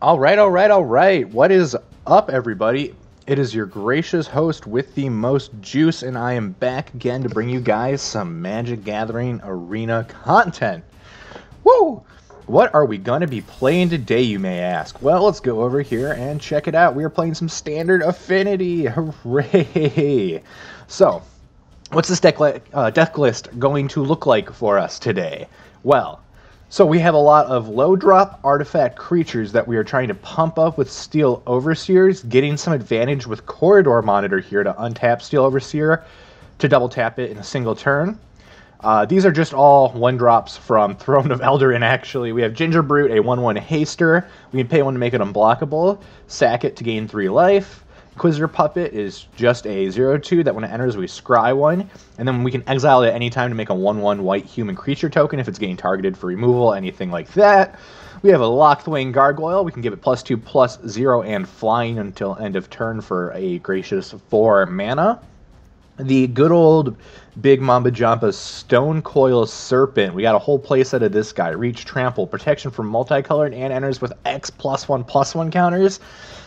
All right. What is up, everybody? It is your gracious host with the most juice, and I am back again to bring you guys some Magic Gathering Arena content. Woo! What are we going to be playing today, you may ask? Well, let's go over here and check it out. We are playing some standard Affinity. Hooray! So, what's this deck list going to look like for us today? Well, so we have a lot of low drop artifact creatures that we are trying to pump up with Steel Overseers, getting some advantage with Corridor Monitor here to untap Steel Overseer to double tap it in a single turn. These are just all 1-drops from Throne of Eldarin, actually. We have Ginger Brute, a 1/1 haster. We can pay 1 to make it unblockable, sack it to gain 3 life. Inquisitor Puppet is just a 0/2 that when it enters we scry 1, and then we can exile it at any time to make a 1/1 white human creature token if it's getting targeted for removal, anything like that. We have a Lockthwain Gargoyle. We can give it +2/+0 and flying until end of turn for a gracious 4 mana. The good old Big Mamba Jampa Stone Coil Serpent. We got a whole playset of this guy. Reach, Trample, protection from multicolored, and enters with X +1/+1 counters.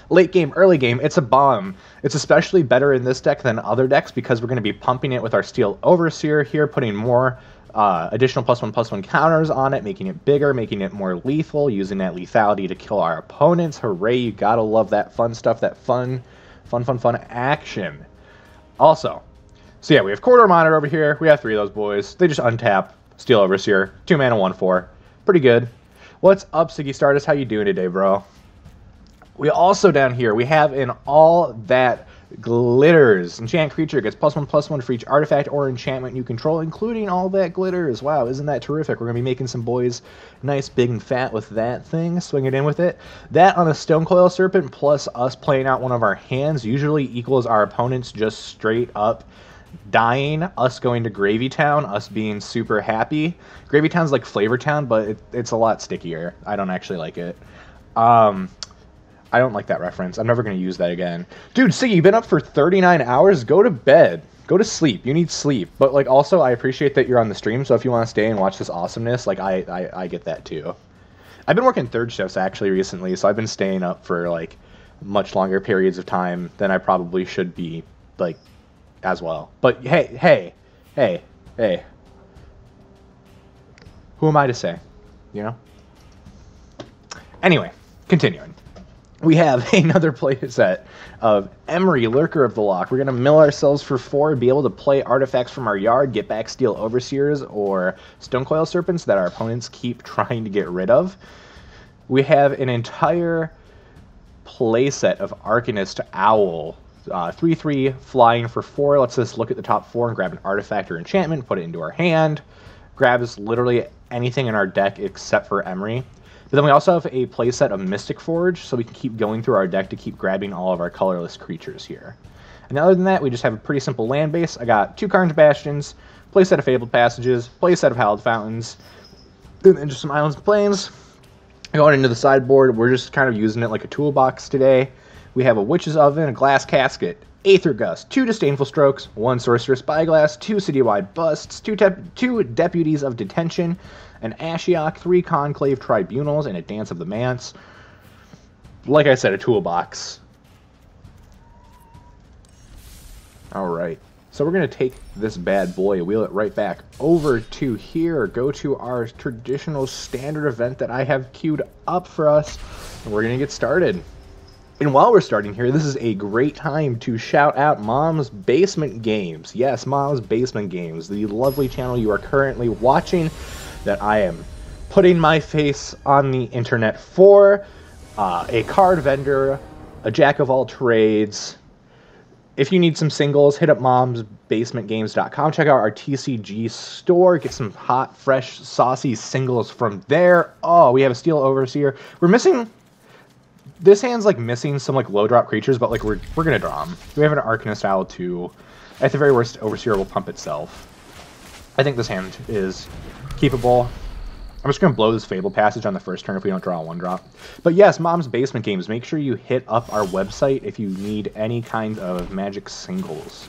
Late game, early game, it's a bomb. It's especially better in this deck than other decks because we're going to be pumping it with our Steel Overseer here, putting more additional +1/+1 counters on it, making it bigger, making it more lethal, using that lethality to kill our opponents. Hooray, you gotta love that fun stuff, that fun action. Also, so yeah, we have Corridor Monitor over here. We have 3 of those boys. They just untap Steel Overseer. 2 mana, 1/4. Pretty good. What's up, Siggy Stardust? How you doing today, bro? We also down here, we have in all that glitters. Enchant creature gets +1/+1 for each artifact or enchantment you control, including all that glitters. Wow, isn't that terrific? We're going to be making some boys nice, big, and fat with that thing. Swing it in with it. That on a Stone Coil Serpent plus us playing out one of our hands usually equals our opponents just straight up dying, us going to Gravy Town, us being super happy. Gravy Town's like Flavor Town, but it's a lot stickier. I don't actually like it. I don't like that reference. I'm never going to use that again. Dude, Siggy, you've been up for 39 hours? Go to bed. Go to sleep. You need sleep. But, like, also, I appreciate that you're on the stream, so if you want to stay and watch this awesomeness, like, I get that, too. I've been working third shifts, actually, recently, so I've been staying up for, like, much longer periods of time than I probably should be, like, as well. But, hey. Who am I to say? You know? Anyway, continuing. We have another playset of Emery, Lurker of the Loch. We're going to mill ourselves for 4, be able to play artifacts from our yard, get back Steel Overseers or Stone Coil Serpents that our opponents keep trying to get rid of. We have an entire playset of Arcanist Owl. 3/3 flying for 4 lets us look at the top 4 and grab an artifact or enchantment, put it into our hand. Grabs literally anything in our deck except for Emery. But then we also have a playset of Mystic Forge, so we can keep going through our deck to keep grabbing all of our colorless creatures here. And other than that, we just have a pretty simple land base. I got 2 Karn's Bastions, playset of Fabled Passages, playset of Hallowed Fountains, and then just some Islands and Plains. Going into the sideboard, we're just kind of using it like a toolbox today. We have a Witch's Oven, a Glass Casket, Aether Gust, 2 Disdainful Strokes, 1 Sorcerous Spyglass, 2 Citywide Busts, 2 Deputies of Detention, an Ashiok, 3 Conclave Tribunals, and a Dance of the Manse. Like I said, a toolbox. Alright, so we're going to take this bad boy, wheel it right back over to here, go to our traditional standard event that I have queued up for us, and we're going to get started. And while we're starting here, this is a great time to shout out Mom's Basement Games. Yes, Mom's Basement Games, the lovely channel you are currently watching that I am putting my face on the internet for. A card vendor, a jack of all trades. If you need some singles, hit up momsbasementgames.com. Check out our TCG store. Get some hot, fresh, saucy singles from there. Oh, we have a Steel Overseer. We're missing... This hand's like missing some like low drop creatures, but like we're gonna draw them. We have an Arcanist Owl too. At the very worst, Overseer will pump itself. I think this hand is keepable. I'm just gonna blow this Fable Passage on the first turn if we don't draw a 1-drop. But yes, Mom's Basement Games. Make sure you hit up our website if you need any kind of Magic singles.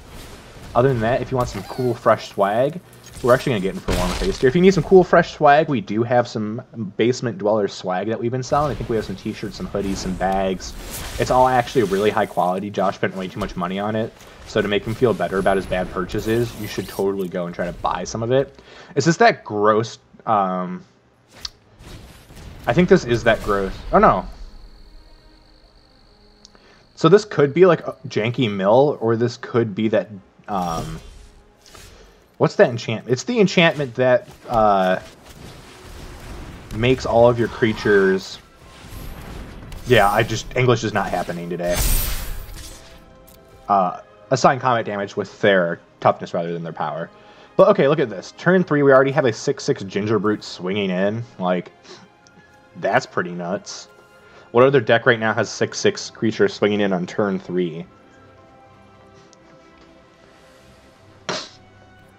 Other than that, if you want some cool, fresh swag, we're actually going to get in for warm face here. If you need some cool, fresh swag, we do have some Basement Dweller swag that we've been selling. I think we have some t-shirts, some hoodies, some bags. It's all actually really high quality. Josh spent way too much money on it. So to make him feel better about his bad purchases, you should totally go and try to buy some of it. Is this that gross... I think this is that gross... Oh, no. So this could be like a janky mill, or this could be that... what's that enchantment? It's the enchantment that makes all of your creatures... Yeah, English is not happening today. Assign combat damage with their toughness rather than their power. But okay, look at this. Turn 3, we already have a 6/6 Ginger Brute swinging in. Like, that's pretty nuts. What other deck right now has 6/6 creatures swinging in on turn 3?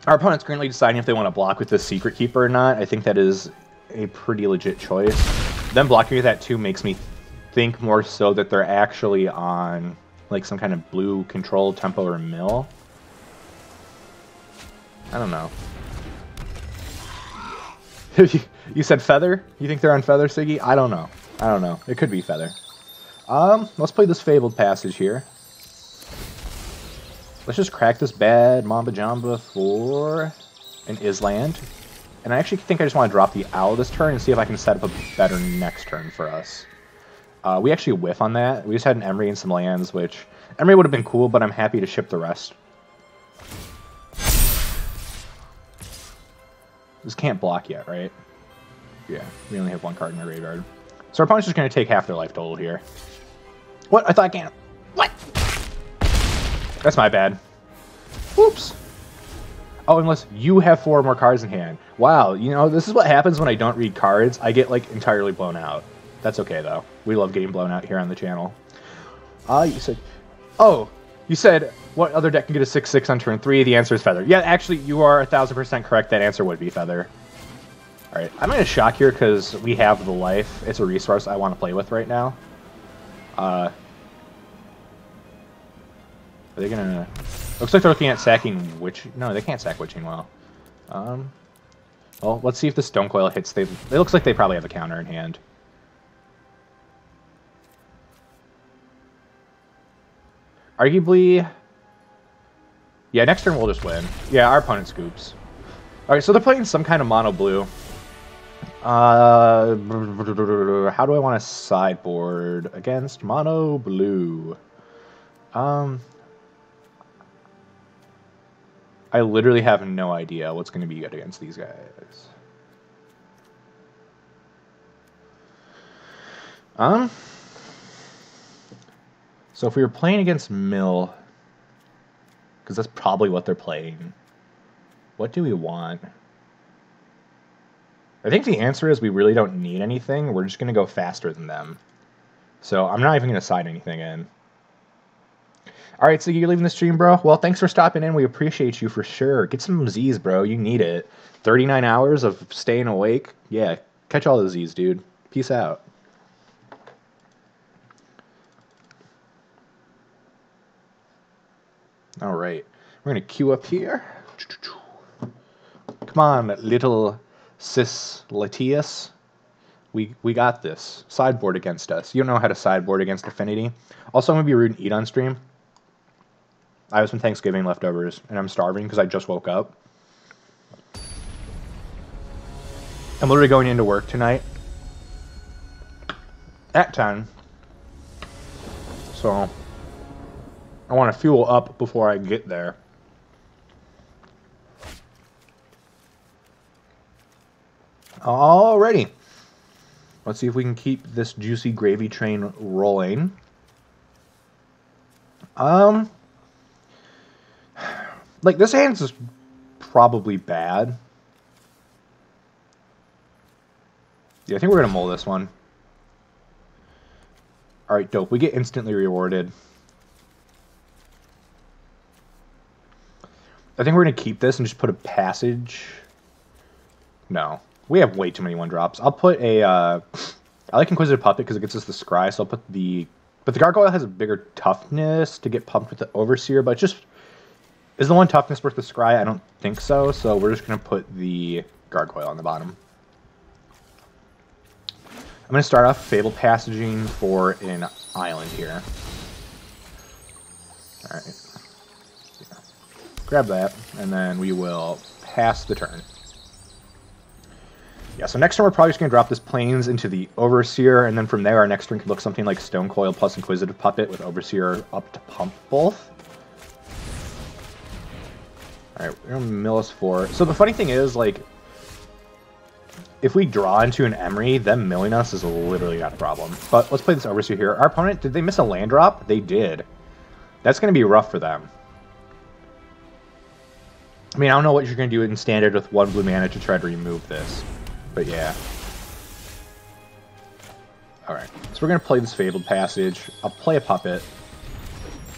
Our opponent's currently deciding if they want to block with the Secret Keeper or not. I think that is a pretty legit choice. Them blocking with that too makes me think more so that they're actually on like some kind of blue control, tempo, or mill. I don't know. You said feather? You think they're on feather, Siggy? I don't know. I don't know. It could be feather. Let's play this Fabled Passage here. Let's just crack this bad Mamba Jamba for an Island. And I actually think I just want to drop the Owl this turn and see if I can set up a better next turn for us. We actually whiff on that. We just had an Emery and some lands, which... Emery would have been cool, but I'm happy to ship the rest. This can't block yet, right? Yeah, we only have one card in our graveyard. So our opponent's just going to take half their life total here. What? I thought I can't. What? That's my bad. Oops. Oh, unless you have 4 more cards in hand. Wow, you know, this is what happens when I don't read cards. I get, like, entirely blown out. That's okay, though. We love getting blown out here on the channel. You said... Oh, you said, what other deck can get a 6/6 on turn 3? The answer is Feather. Yeah, actually, you are 1000% correct. That answer would be Feather. Alright, I'm going to shock here because we have the life. It's a resource I want to play with right now. Are they going to... Looks like they're looking at sacking Witch... No, they can't sack Witching Well. Well, let's see if the Stone Coil hits. It looks like they probably have a counter in hand. Arguably... Yeah, next turn we'll just win. Yeah, our opponent scoops. Alright, so they're playing some kind of mono blue. How do I want to sideboard against mono blue? I literally have no idea what's going to be good against these guys. So if we were playing against Mill, because that's probably what they're playing, what do we want? I think the answer is we really don't need anything. We're just going to go faster than them. So I'm not even going to side anything in. All right, so you're leaving the stream, bro? Well, thanks for stopping in. We appreciate you for sure. Get some Z's, bro. You need it. 39 hours of staying awake. Yeah, catch all the Z's, dude. Peace out. All right, we're going to queue up here. Come on, little sis Latias. We got this. Sideboard against us. You don't know how to sideboard against Affinity. Also, I'm going to be rude and eat on stream. I have some Thanksgiving leftovers, and I'm starving because I just woke up. I'm literally going into work tonight at 10. So I want to fuel up before I get there. Alrighty. Let's see if we can keep this juicy gravy train rolling. Like, this hand's is probably bad. Yeah, I think we're going to mull this one. Alright, dope. We get instantly rewarded. I think we're going to keep this and just put a passage. No. We have way too many 1-drops. I'll put a... I like Inquisitive Puppet because it gets us the Scry, so I'll put the... But the Gargoyle has a bigger toughness to get pumped with the Overseer, but just... Is the one toughness worth the scry? I don't think so, so we're just going to put the gargoyle on the bottom. I'm going to start off Fabled Passaging for an island here. Alright. Yeah. Grab that, and then we will pass the turn. Yeah, so next turn we're probably just going to drop this Plains into the Overseer, and then from there our next turn could look something like Stonecoil plus Inquisitive Puppet with Overseer up to pump both. Alright, we're going to mill us 4. So the funny thing is, like, if we draw into an Emery, them milling us is literally not a problem. But let's play this Overseer here. Our opponent, did they miss a land drop? They did. That's going to be rough for them. I mean, I don't know what you're going to do in Standard with 1 blue mana to try to remove this. But yeah. Alright, so we're going to play this Fabled Passage. I'll play a Puppet.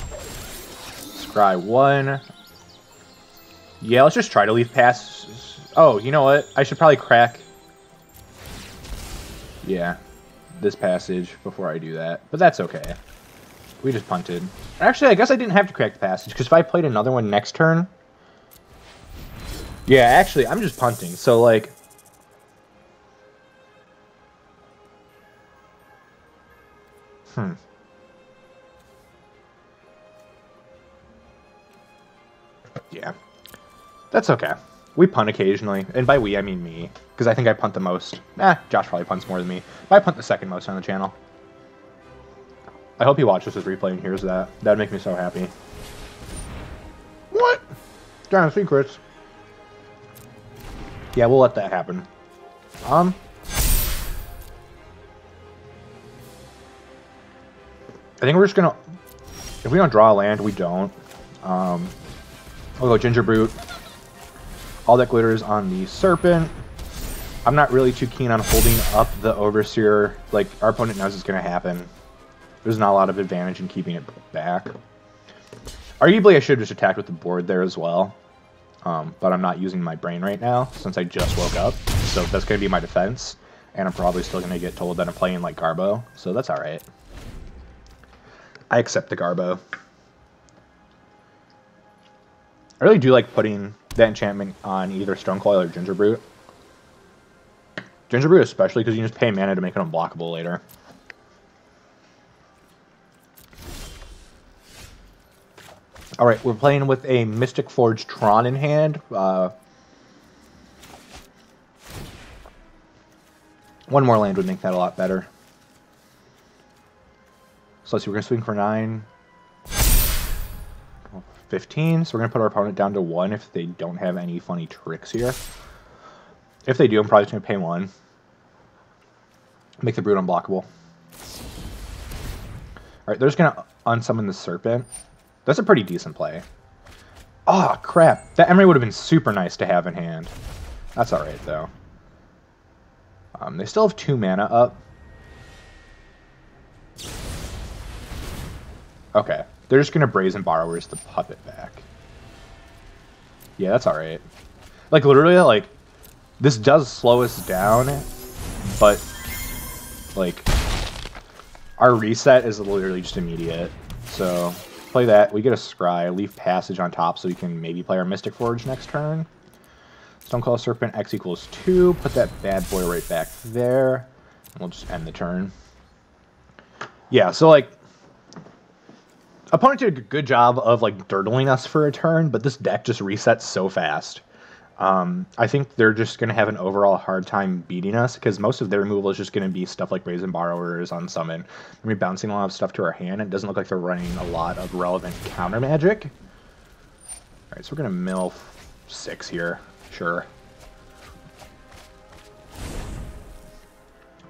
Scry 1. Yeah, let's just try to leave pass. Oh, you know what? I should probably crack... Yeah, this passage before I do that. But that's okay. We just punted. Actually, I guess I didn't have to crack the passage, because if I played another one next turn... Yeah, actually, I'm just punting. So, like... Yeah. That's okay. We punt occasionally, and by we, I mean me, because I think I punt the most. Josh probably punts more than me, but I punt the second most on the channel. I hope he watches this replay and hears that. That'd make me so happy. What? Giant secrets. Yeah, we'll let that happen. I think we're just gonna... If we don't draw a land, we don't. We'll go Ginger Brute. All that glitters on the Serpent. I'm not really too keen on holding up the Overseer. Like, our opponent knows it's going to happen. There's not a lot of advantage in keeping it back. Arguably, I should have just attacked with the board there as well. But I'm not using my brain right now, since I just woke up. So that's going to be my defense. And I'm probably still going to get told that I'm playing like Garbo. So that's alright. I accept the Garbo. I really do like putting that enchantment on either Stonecoil or Ginger Brute. Ginger Brute especially, because you can just pay mana to make it unblockable later. Alright, we're playing with a Mystic Forge Tron in hand. One more land would make that a lot better. So let's see, we're going to swing for 9. 15, so we're going to put our opponent down to 1 if they don't have any funny tricks here. If they do, I'm probably just going to pay 1. Make the Brute unblockable. Alright, they're just going to unsummon the Serpent. That's a pretty decent play. Oh, crap. That Emery would have been super nice to have in hand. That's alright, though. They still have 2 mana up. Okay. They're just going to Brazen Borrowers the Puppet back. Yeah, that's alright. Like, literally, like, this does slow us down, but, like, our reset is literally just immediate. So, play that. We get a Scry, leave Passage on top so we can maybe play our Mystic Forge next turn. Stonecoil Serpent, X equals 2. Put that bad boy right back there. And we'll just end the turn. Yeah, so, like, opponent did a good job of, like, dirtling us for a turn, but this deck just resets so fast. I think they're just going to have an overall hard time beating us, because most of their removal is just going to be stuff like Brazen Borrowers on Summon. We're bouncing a lot of stuff to our hand, and it doesn't look like they're running a lot of relevant counter magic. Alright, so we're going to mill 6 here. Sure.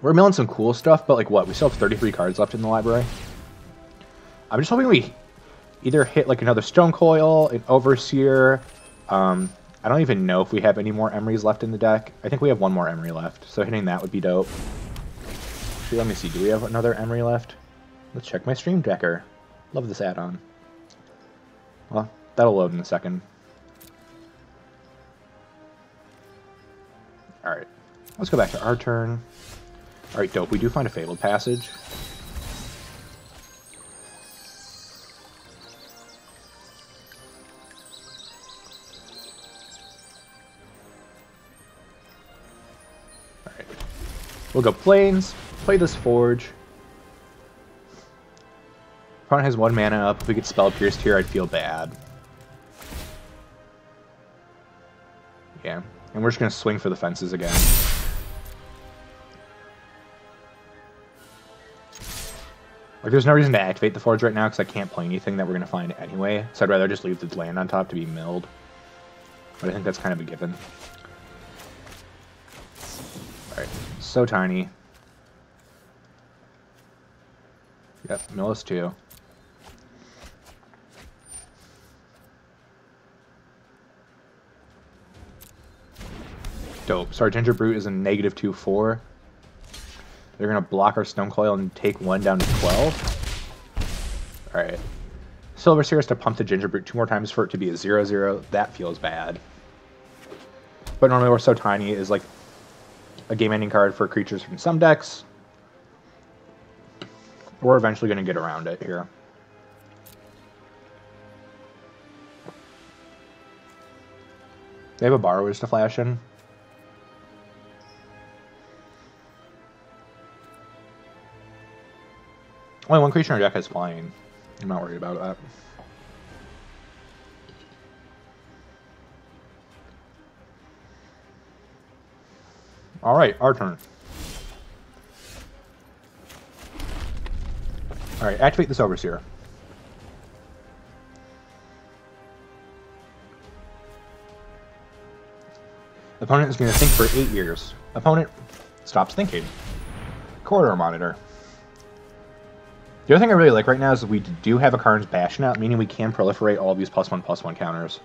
We're milling some cool stuff, but, like, what? We still have 33 cards left in the library. I'm just hoping we either hit like another Stonecoil, an Overseer. I don't even know if we have any more Emerys left in the deck. I think we have 1 more Emery left, so hitting that would be dope. Actually, let me see. Do we have another Emery left? Let's check my Stream Decker. Love this add-on. Well, that'll load in a second. Alright. Let's go back to our turn. Alright, dope. We do find a Fabled Passage. We'll go Plains, play this Forge. Opponent has 1 mana up. If we get Spell Pierced here, I'd feel bad. Yeah, and we're just going to swing for the fences again. Like, there's no reason to activate the Forge right now because I can't play anything that we're going to find anyway. So I'd rather just leave the land on top to be milled. But I think that's kind of a given. Alright, so tiny. Yep, mill us too. Dope. So our Ginger Brute is a -2/4. They're going to block our Stone Coil and take 1 down to 12. Alright. Silver Seer has to pump the Ginger Brute 2 more times for it to be a 0/0. That feels bad. But normally we're so tiny is like a game-ending card for creatures from some decks. We're eventually going to get around it here. They have a Borrowers to flash in. Only 1 creature in our deck has flying. I'm not worried about that. Alright, our turn. Alright, activate this Overseer. Opponent is going to think for 8 years. Opponent stops thinking. Corridor Monitor. The other thing I really like right now is we do have a Karn's Bastion out, meaning we can proliferate all of these +1/+1 counters.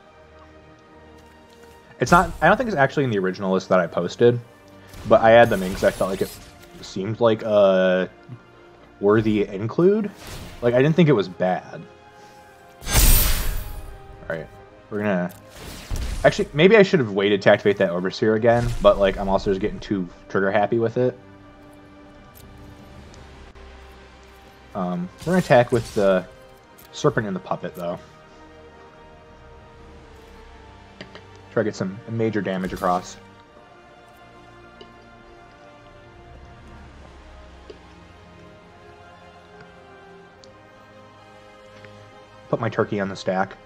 It's not, I don't think it's actually in the original list that I posted, but I add them in because I felt like it seemed like a worthy include. Like, I didn't think it was bad. Alright, we're gonna... Actually, maybe I should have waited to activate that Overseer again, but, like, I'm also just getting too trigger happy with it. We're going to attack with the Serpent and the Puppet, though. Try to get some major damage across. Put my turkey on the stack.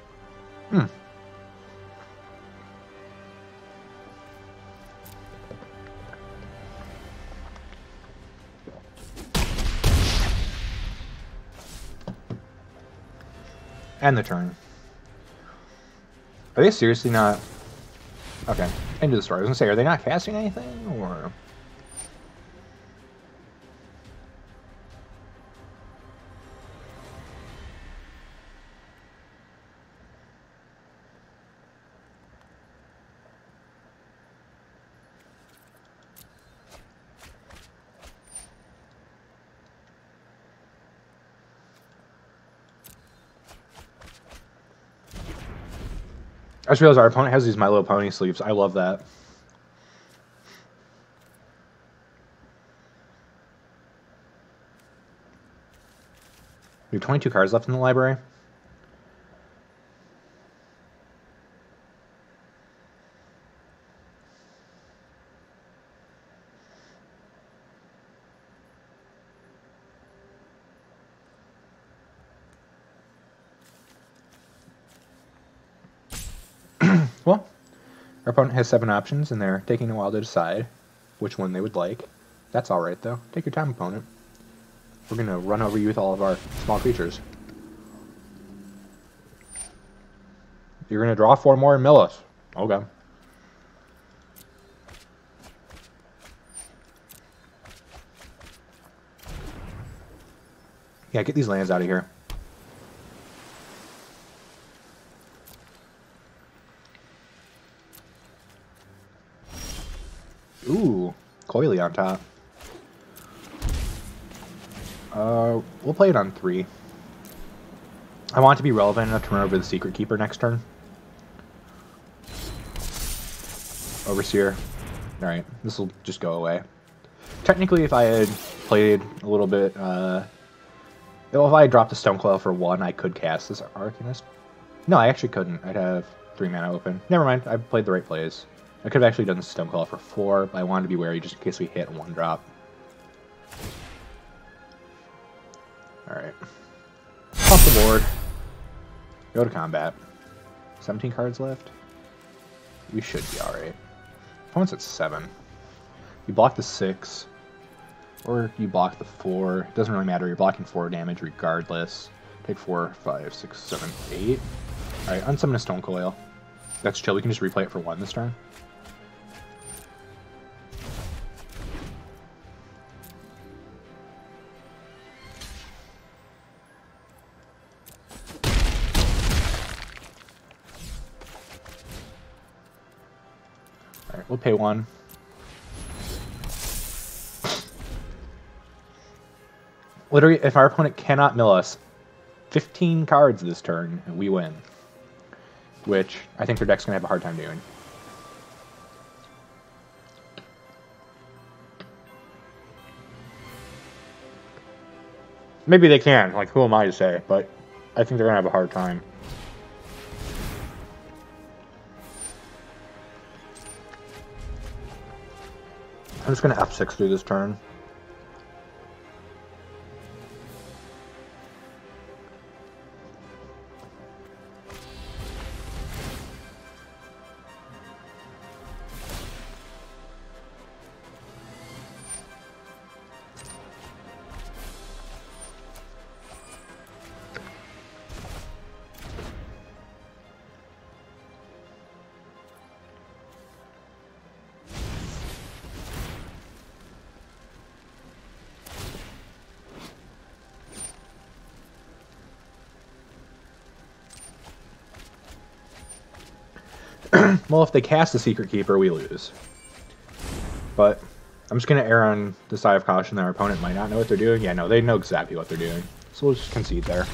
End the turn. Are they seriously not... Okay, end of the story. I was going to say, are they not casting anything, or... I just realized our opponent has these My Little Pony sleeves. I love that. We have 22 cards left in the library. Well, our opponent has 7 options, and they're taking a while to decide which one they would like. That's alright, though. Take your time, opponent. We're going to run over you with all of our small creatures. You're going to draw 4 more and mill us. Okay. Yeah, get these lands out of here. Ooh, Coily on top. We'll play it on 3. I want it to be relevant enough to run over the Secret Keeper next turn. Overseer. Alright, this will just go away. Technically, if I had played a little bit, well, if I dropped the Stone Coil for 1, I could cast this Arcanist. No, I actually couldn't. I'd have 3 mana open. Never mind, I've played the right plays. I could have actually done the Stone Coil for 4, but I wanted to be wary just in case we hit 1 drop. Alright. Off the board. Go to combat. 17 cards left. We should be alright. Opponent's at 7. You block the 6. Or you block the 4. It doesn't really matter. You're blocking 4 damage regardless. Take 4, 5, 6, 7, 8. Alright, unsummon a Stone Coil. That's chill. We can just replay it for 1 this turn. Alright, we'll pay 1. Literally, if our opponent cannot mill us 15 cards this turn, we win. Which I think their deck's going to have a hard time doing. Maybe they can. Like, who am I to say? But I think they're going to have a hard time. I'm just going to F6 through this turn. Well, if they cast the Secret Keeper, we lose. But I'm just going to err on the side of caution that our opponent might not know what they're doing. Yeah, no, they know exactly what they're doing. So we'll just concede there.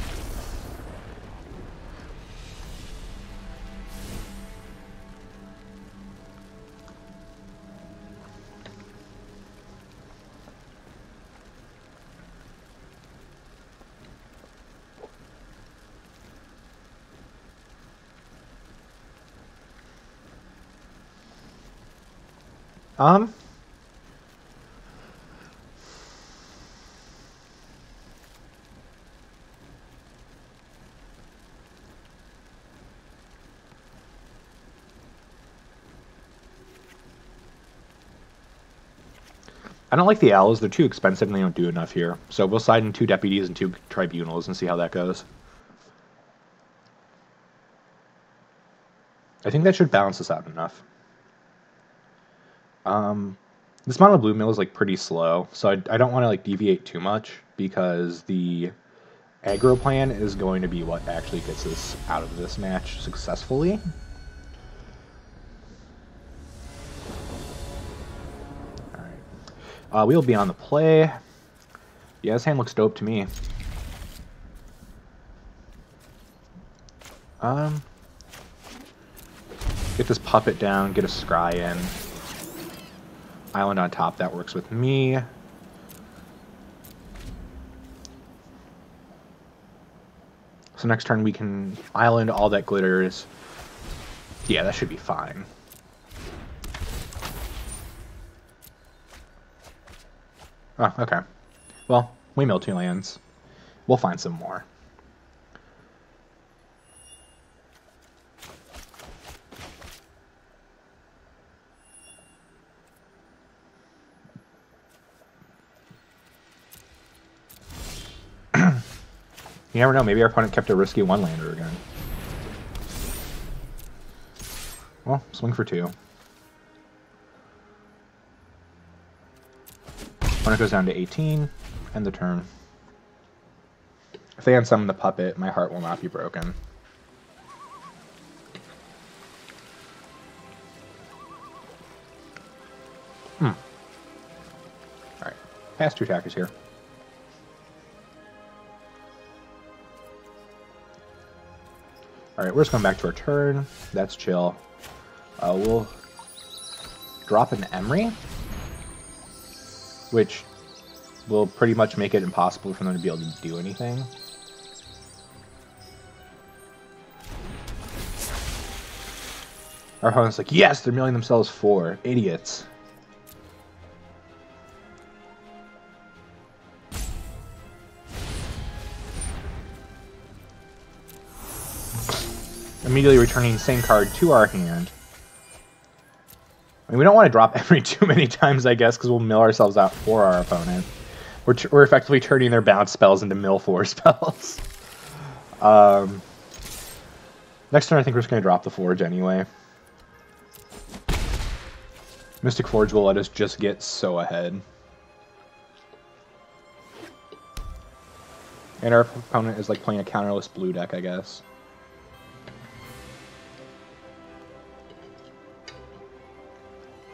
I don't like the owls. They're too expensive and they don't do enough here. So we'll side in 2 deputies and 2 tribunals and see how that goes. I think that should balance us out enough. This mono blue mill is like pretty slow, so I don't want to like deviate too much because the aggro plan is going to be what actually gets us out of this match successfully. Alright. We'll be on the play. Yeah, this hand looks dope to me. Get this puppet down, get a scry in. Island on top, that works with me. So next turn we can island all that glitters. Yeah, that should be fine. Oh, okay. Well, we mill 2 lands. We'll find some more. You never know, maybe our opponent kept a risky 1-lander again. Well, swing for 2. Opponent goes down to 18, end the turn. If they unsummon the puppet, my heart will not be broken. Alright, pass 2 attackers here. Alright, we're just going back to our turn. That's chill. We'll drop an Emery, which will pretty much make it impossible for them to be able to do anything. Our opponent's like, yes, they're milling themselves 4. Idiots. immediately returning the same card to our hand. I mean, we don't want to drop Emery too many times, I guess, because we'll mill ourselves out for our opponent. We're effectively turning their bounce spells into mill 4 spells. Next turn, I think we're just going to drop the Forge anyway. Mystic Forge will let us just get so ahead. And our opponent is like playing a counterless blue deck, I guess.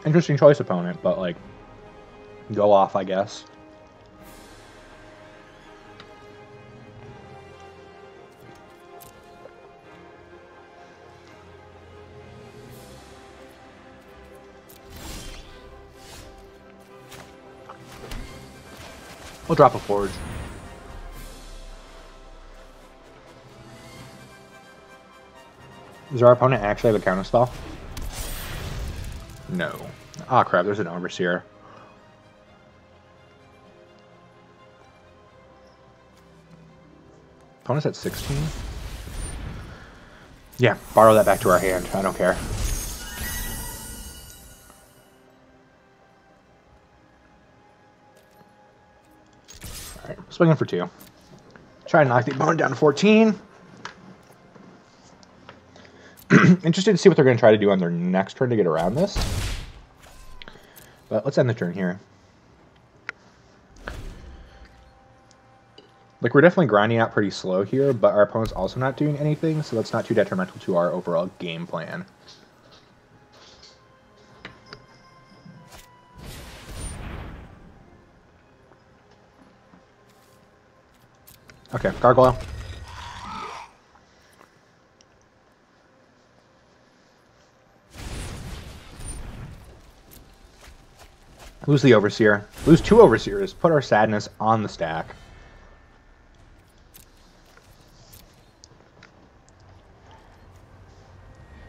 Interesting choice, opponent, but like, go off, I guess. We'll drop a Forge. Does our opponent actually have a counterspell? No. Ah, crap, there's an Overseer. Opponent's at 16? Yeah, borrow that back to our hand. I don't care. Alright, swinging for 2. Try to knock the opponent down to 14. Interested to see what they're going to try to do on their next turn to get around this. But let's end the turn here. Like, we're definitely grinding out pretty slow here, but our opponent's also not doing anything, so that's not too detrimental to our overall game plan. Okay, Gargoyle. Lose the Overseer. Lose 2 Overseers. Put our Sadness on the stack.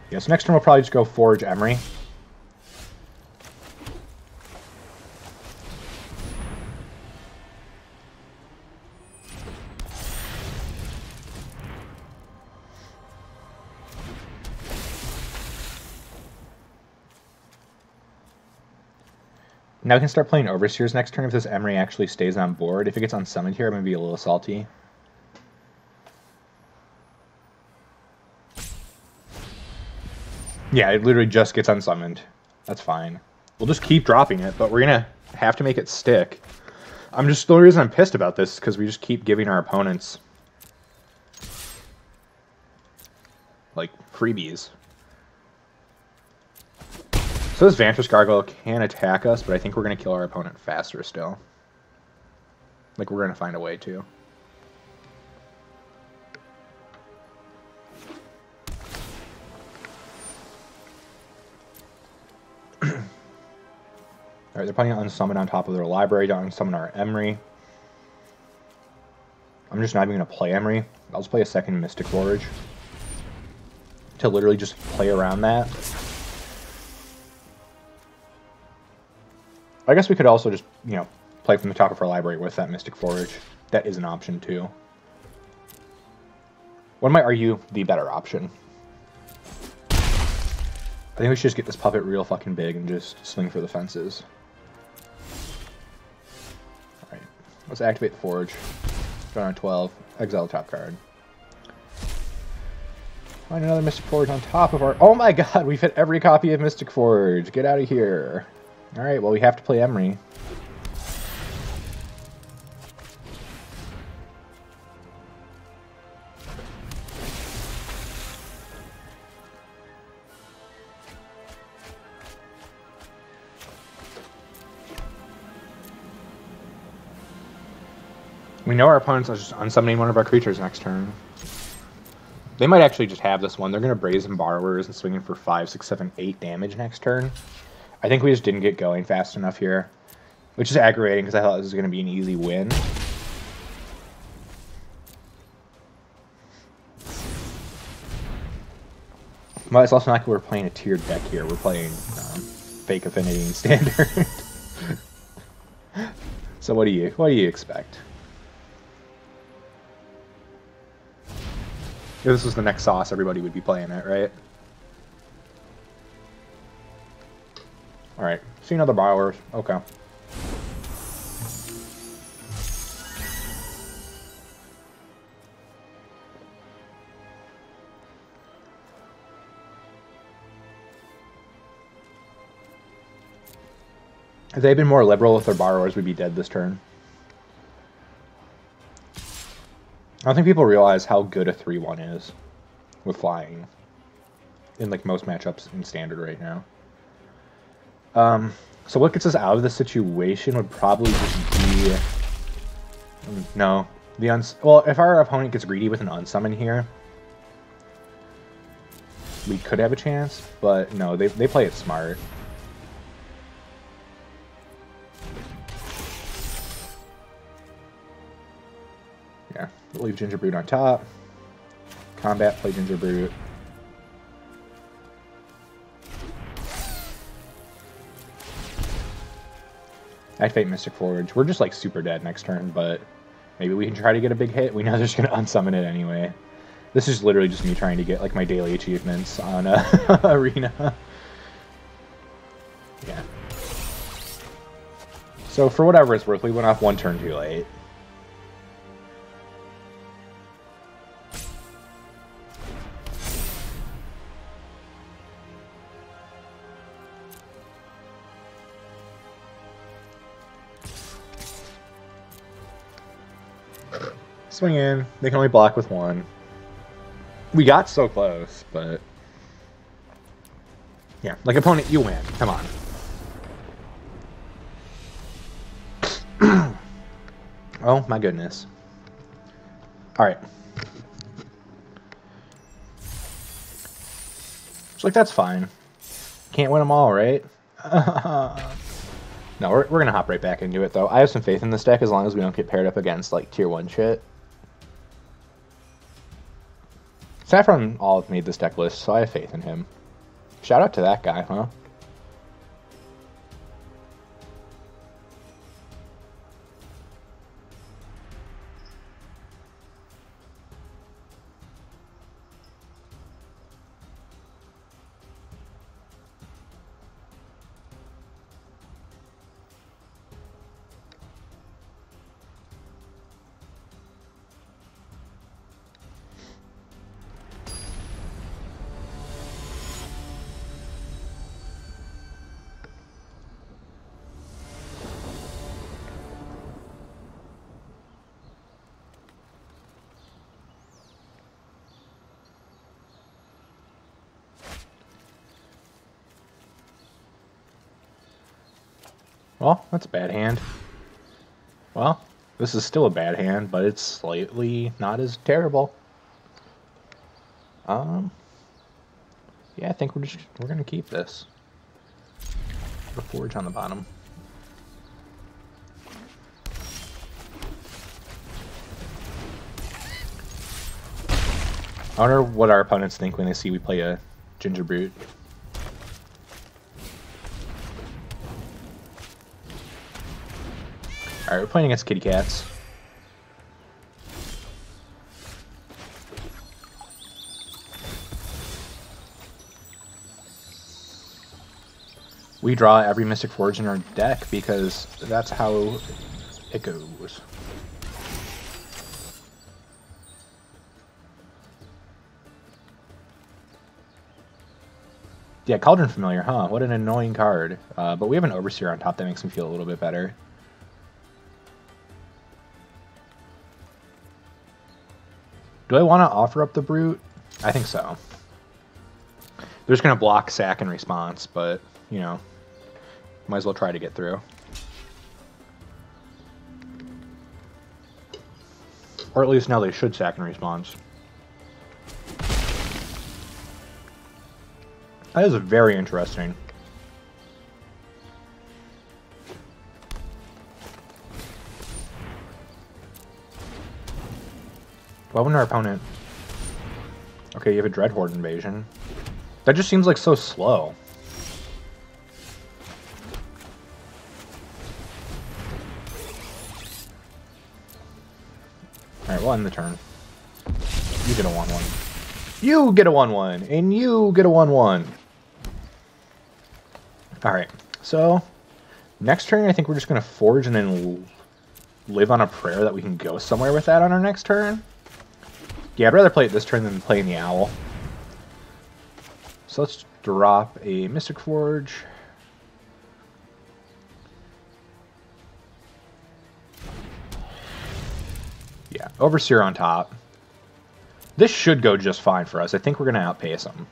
Yes, next turn we'll probably just go Forge Emery. Now we can start playing Overseers next turn if this Emery actually stays on board. If it gets unsummoned here, I'm going to be a little salty. Yeah, it literally just gets unsummoned. That's fine. We'll just keep dropping it, but we're going to have to make it stick. The only reason I'm pissed about this is because we just keep giving our opponents, like, freebies. So this Vantress Gargoyle can attack us, but I think we're going to kill our opponent faster still. Like, we're going to find a way to. Alright, they're planning on unsummon on top of their library to unsummon our Emery. I'm just not even going to play Emery. I'll just play a second Mystic Forge to literally just play around that. I guess we could also just, you know, play from the top of our library with that Mystic Forge. That is an option, too. One might argue the better option. I think we should just get this puppet real fucking big and just swing for the fences. Alright, let's activate the Forge. Draw on 12, exile the top card. Find another Mystic Forge on top of our... Oh my god, we've hit every copy of Mystic Forge. Get out of here. Alright, well, we have to play Emery. We know our opponents are just unsummoning one of our creatures next turn. They might actually just have this one. They're going to Brazen Borrowers and swing in for 5, 6, 7, 8 damage next turn. I think we just didn't get going fast enough here, which is aggravating because I thought this was going to be an easy win. But it's also not like we're playing a tiered deck here. We're playing fake Affinity and Standard. So what do you expect? If this was the next sauce, everybody would be playing it, right? Alright, see another borrowers. Okay. If they'd been more liberal with their borrowers, we'd be dead this turn. I don't think people realize how good a 3-1 is with flying in like most matchups in standard right now. So what gets us out of this situation would probably just be no, well, if our opponent gets greedy with an unsummon here, we could have a chance, but no, they play it smart. Yeah, we'll leave Ginger Brute on top. Combat, play Ginger Brute. Activate Mystic Forge. We're just like super dead next turn, but maybe we can try to get a big hit. We know they're just going to unsummon it anyway. This is literally just me trying to get like my daily achievements on Arena. Yeah. So for whatever it's worth, we went off one turn too late. Swing in. They can only block with one. We got so close, but... yeah, like opponent, you win. Come on. Oh, my goodness. Alright. It's like, that's fine. Can't win them all, right? No, we're going to hop right back into it, though. I have some faith in this deck as long as we don't get paired up against, like, tier 1 shit. Saffron all made this deck list, so I have faith in him. Shout out to that guy, huh? Well, that's a bad hand. Well, this is still a bad hand, but it's slightly not as terrible. Yeah, I think we're gonna keep this. The forge on the bottom. I wonder what our opponents think when they see we play a Ginger Brute. Alright, we're playing against kitty cats. We draw every Mystic Forge in our deck because that's how it goes. Yeah, Cauldron Familiar, huh? What an annoying card. But we have an Overseer on top that makes me feel a little bit better. Do I want to offer up the Brute? I think so. They're just going to block sack and response, but, you know, might as well try to get through. Or at least now they should sack and response. That is very interesting. Well, when our opponent... okay, you have a Dreadhorde invasion. That just seems like so slow. Alright, we'll end the turn. You get a 1-1. You get a 1/1, and you get a 1/1. Alright, so next turn I think we're just going to forge and then live on a prayer that we can go somewhere with that on our next turn. Yeah, I'd rather play it this turn than playing the owl. So let's drop a Mystic Forge. Yeah, Overseer on top. This should go just fine for us. I think we're going to outpace them.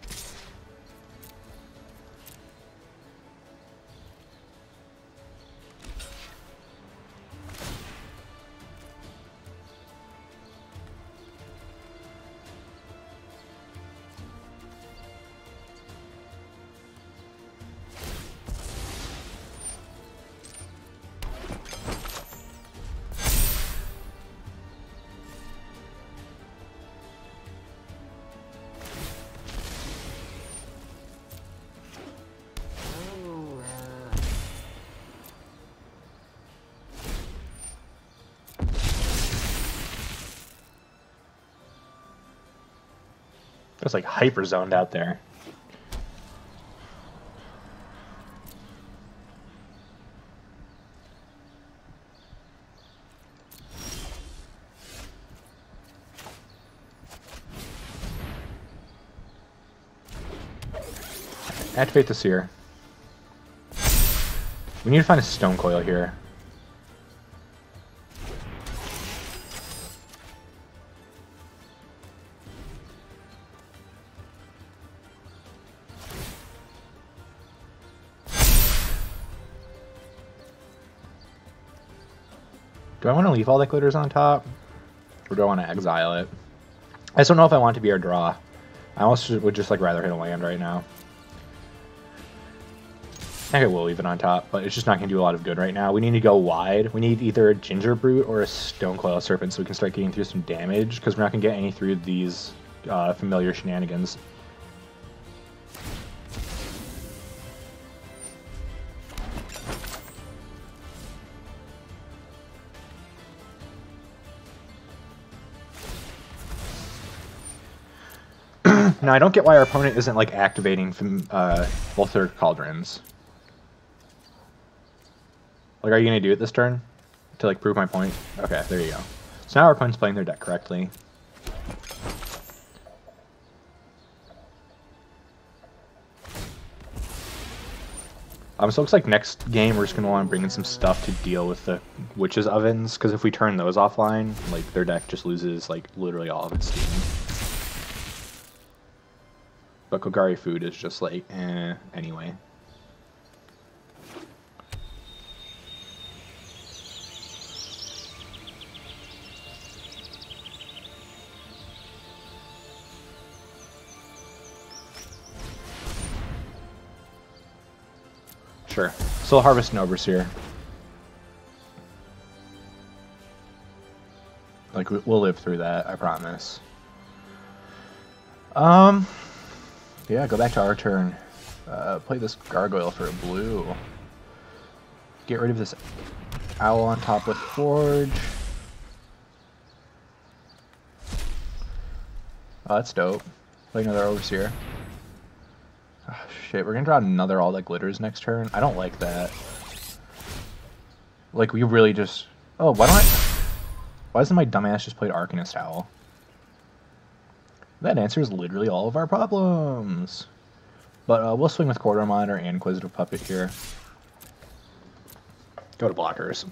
It was like hyper zoned out there. Activate the Seer. We need to find a Stone Coil here. Do I want to leave all that glitters on top? Or do I want to exile it? I just don't know if I want it to be our draw. I almost would just like rather hit a land right now. I think I will leave it on top, but it's just not going to do a lot of good right now. We need to go wide. We need either a Ginger Brute or a Stone Coil Serpent so we can start getting through some damage, because we're not going to get any through these familiar shenanigans. Now, I don't get why our opponent isn't, like, activating from both their Cauldrons. Like, are you going to do it this turn? To, like, prove my point? Okay, there you go. So now our opponent's playing their deck correctly. So it looks like next game we're just going to want to bring in some stuff to deal with the Witch's Ovens, because if we turn those offline, like, their deck just loses, like, literally all of its steam. But Kogari Food is just like, anyway. Sure. Still Harvest and Overseer. Like, we'll live through that, I promise. Yeah, go back to our turn. Play this Gargoyle for a blue. Get rid of this Owl on top with Forge. Oh, that's dope. Play another Overseer. Oh, shit, we're gonna draw another All That Glitters next turn. I don't like that. Like, we really just... Oh, why isn't my dumbass just played Arcanist Owl? That answers literally all of our problems. But we'll swing with Quarter Monitor and Inquisitive Puppet here. Go to blockers.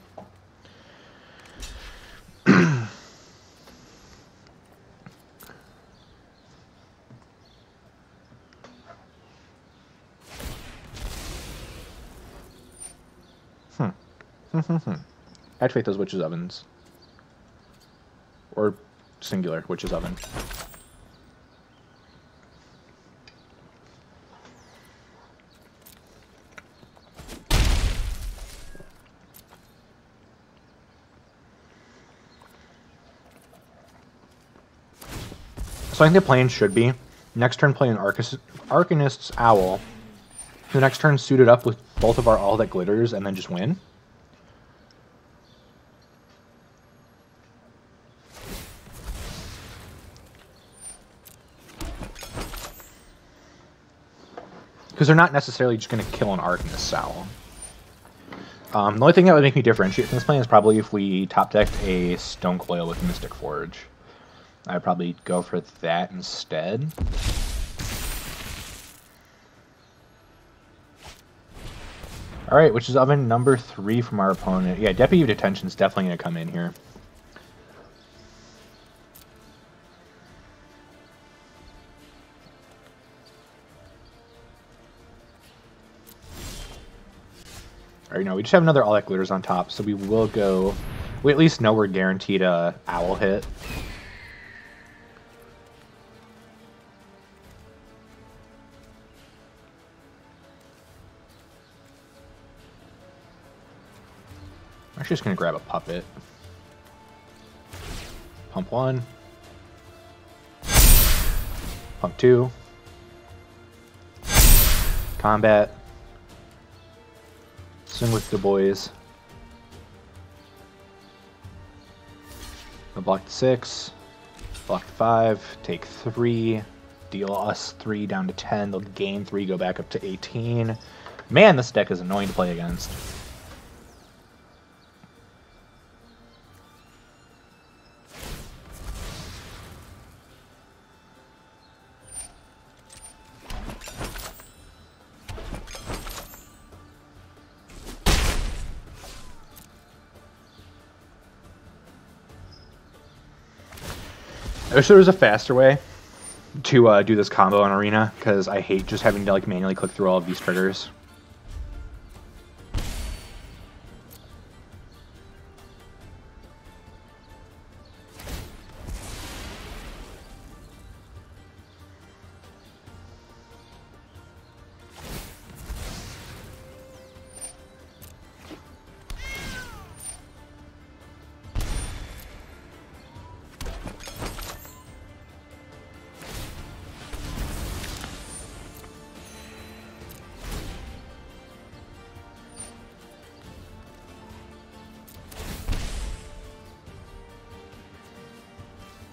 Activate those Witch's Ovens. Or singular Witch's Oven. So I think the plan should be, next turn play an Arcanist's Owl, the next turn suit it up with both of our All That Glitters, and then just win. because they're not necessarily just going to kill an Arc and a Cell. The only thing that would make me differentiate from this plan is probably if we top decked a Stone Coil with Mystic Forge. I'd probably go for that instead. Alright, which is oven number 3 from our opponent. Yeah, Deputy of Detention is definitely going to come in here. Alright, no, we just have another All That Glitters on top, so we will go... We at least know we're guaranteed a Owl hit. I'm actually just going to grab a Puppet. Pump 1. Pump 2. Combat. Swing with the boys. We'll block the 6. Block the 5. Take 3. Deal us 3 down to 10. They'll gain 3, go back up to 18. Man, this deck is annoying to play against. I wish there was a faster way to do this combo in Arena, because I hate just having to like manually click through all of these triggers.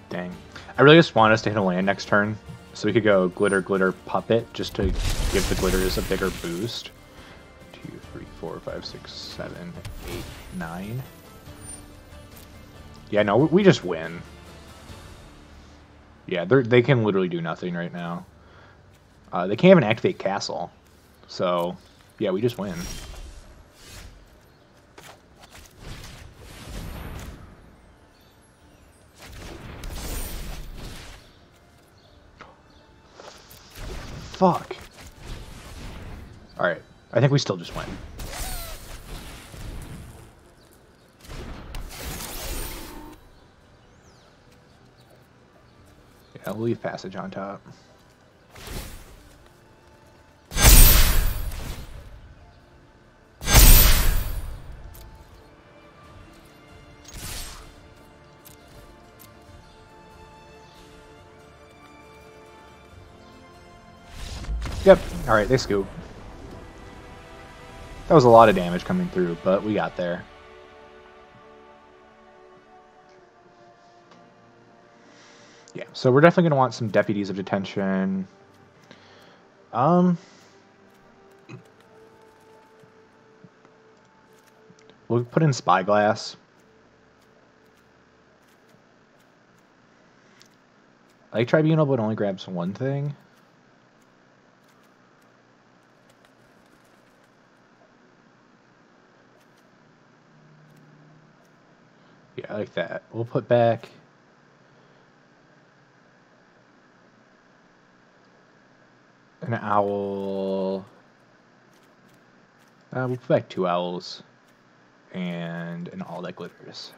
Dang. I really just want us to hit a land next turn, so we could go Glitter, Glitter, Puppet, just to give the Glitters a bigger boost. 2, 3, 4, 5, 6, 7, 8, 9. Yeah, no, we just win. Yeah, they can literally do nothing right now. They can't even activate Castle. So, yeah, we just win. Fuck. Alright, I think we still just win. Yeah, we'll leave Passage on top. Yep, alright, they scoop. That was a lot of damage coming through, but we got there. Yeah, so we're definitely going to want some Deputies of Detention. We'll put in Spyglass. Like Tribunal, but only grabs one thing. Yeah, like that. We'll put back an owl. We'll put back 2 owls and an All That Glitters.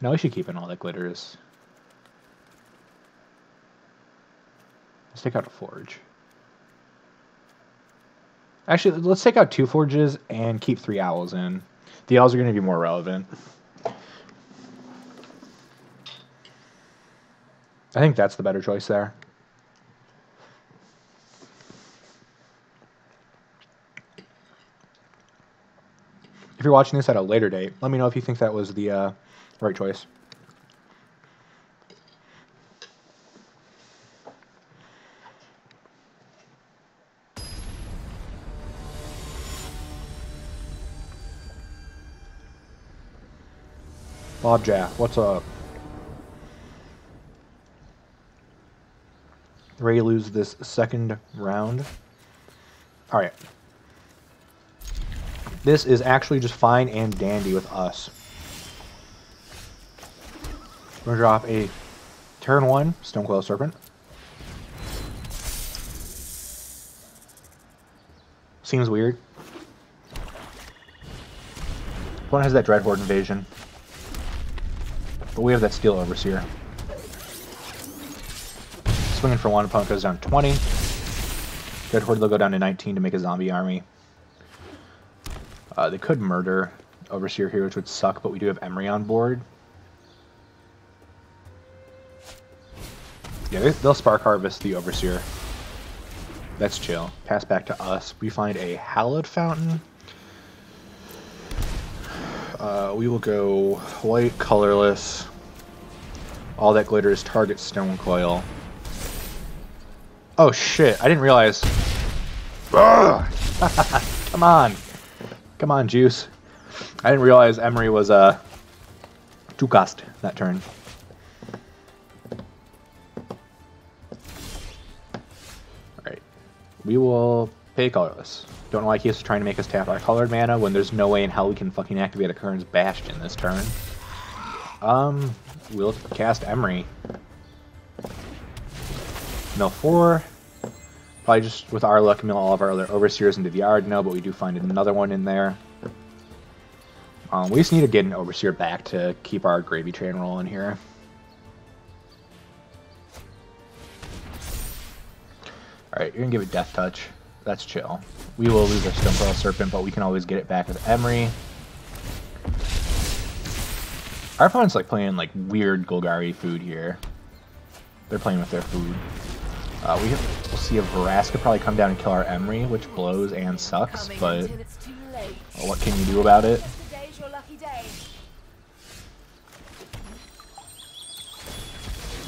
No, we should keep an All That Glitters. Let's take out a Forge. Actually, let's take out 2 Forges and keep 3 owls in. The owls are going to be more relevant. I think that's the better choice there. If you're watching this at a later date, let me know if you think that was the right choice. Bob Jaff, what's up? Ready to lose this second round? Alright. This is actually just fine and dandy with us. We're going to drop a turn 1 Stonecoil Serpent. Seems weird. One has that Dreadhorde invasion. But we have that Steel Overseer. Swinging for 1, opponent goes down 20. Dreadhorde will go down to 19 to make a zombie army. They could murder Overseer here, which would suck, but we do have Emery on board. Yeah, they'll Spark Harvest the Overseer. That's chill. Pass back to us. We find a Hallowed Fountain. We will go white, colorless. All that glitters, target Stonecoil. Oh shit, I didn't realize. Come on. Come on, Juice. I didn't realize Emery was two cost that turn. Alright. We will pay colorless. Don't know why he is trying to make us tap our colored mana when there's no way in hell we can fucking activate a Kern's Bastion this turn. We'll cast Emery. Mill 4. Probably just with our luck mill all of our other Overseers into the yard. No, but we do find another one in there. We just need to get an Overseer back to keep our gravy train rolling here. Alright, you're gonna give it Death Touch. That's chill. We will lose our Stonecoil Serpent, but we can always get it back with Emery. Our opponent's like playing like weird Golgari food here. They're playing with their food. We'll see if Vraska probably come down and kill our Emery, which blows and sucks, but well, what can you do about it?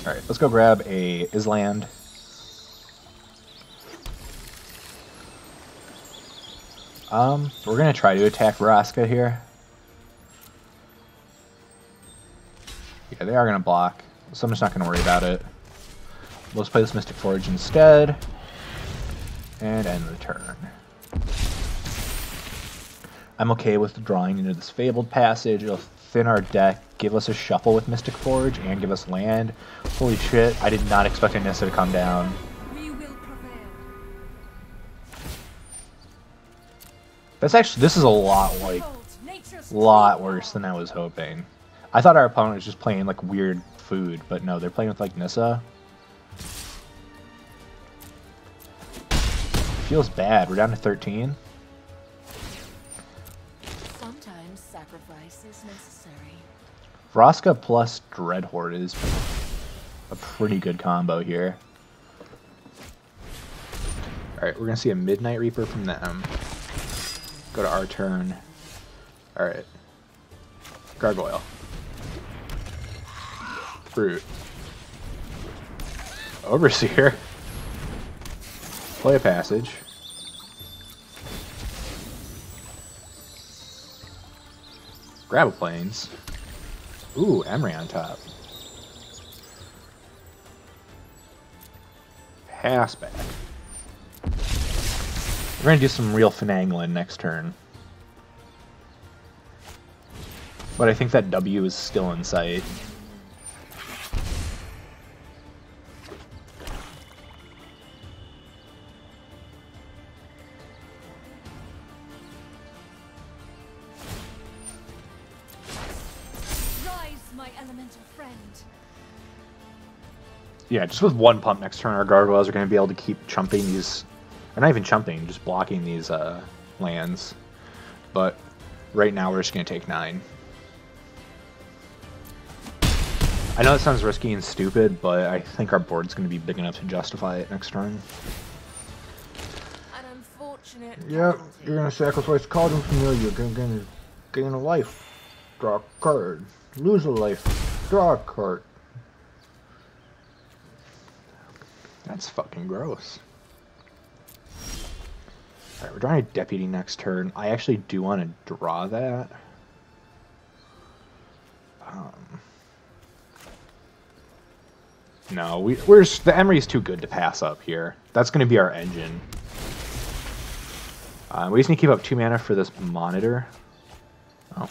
Alright, let's go grab a Island. We're gonna try to attack Vraska here. Yeah, they are gonna block, so I'm just not gonna worry about it. Let's play this Mystic Forge instead. And end the turn. I'm okay with drawing into this Fabled Passage. It'll thin our deck, give us a shuffle with Mystic Forge, and give us land. Holy shit, I did not expect Anissa to come down. This is a lot, like, lot worse than I was hoping. I thought our opponent was just playing, like, weird food, but no, they're playing with, like, Nissa. Feels bad. We're down to 13. Sometimes sacrifice is necessary. Vraska plus Dreadhorde is a pretty good combo here. Alright, we're going to see a Midnight Reaper from them. Go to our turn. Alright. Gargoyle. Fruit. Overseer. Play a passage. Grab a plains. Ooh, Emery on top. Pass back. We're gonna do some real finagling next turn. But I think that W is still in sight. Yeah, just with one pump next turn, our Gargoyles are going to be able to keep chumping these, or not even chumping, just blocking these lands. But right now we're just going to take 9. I know that sounds risky and stupid, but I think our board's going to be big enough to justify it next turn. An unfortunate Yep, you're going to sacrifice Cauldron Familiar, you're going to gain a life, draw a card, lose a life, draw a card. That's fucking gross. Alright, we're drawing a Deputy next turn. I actually do want to draw that. No, we're just, the Emery's too good to pass up here. That's going to be our engine. We just need to keep up 2 mana for this monitor. Oh.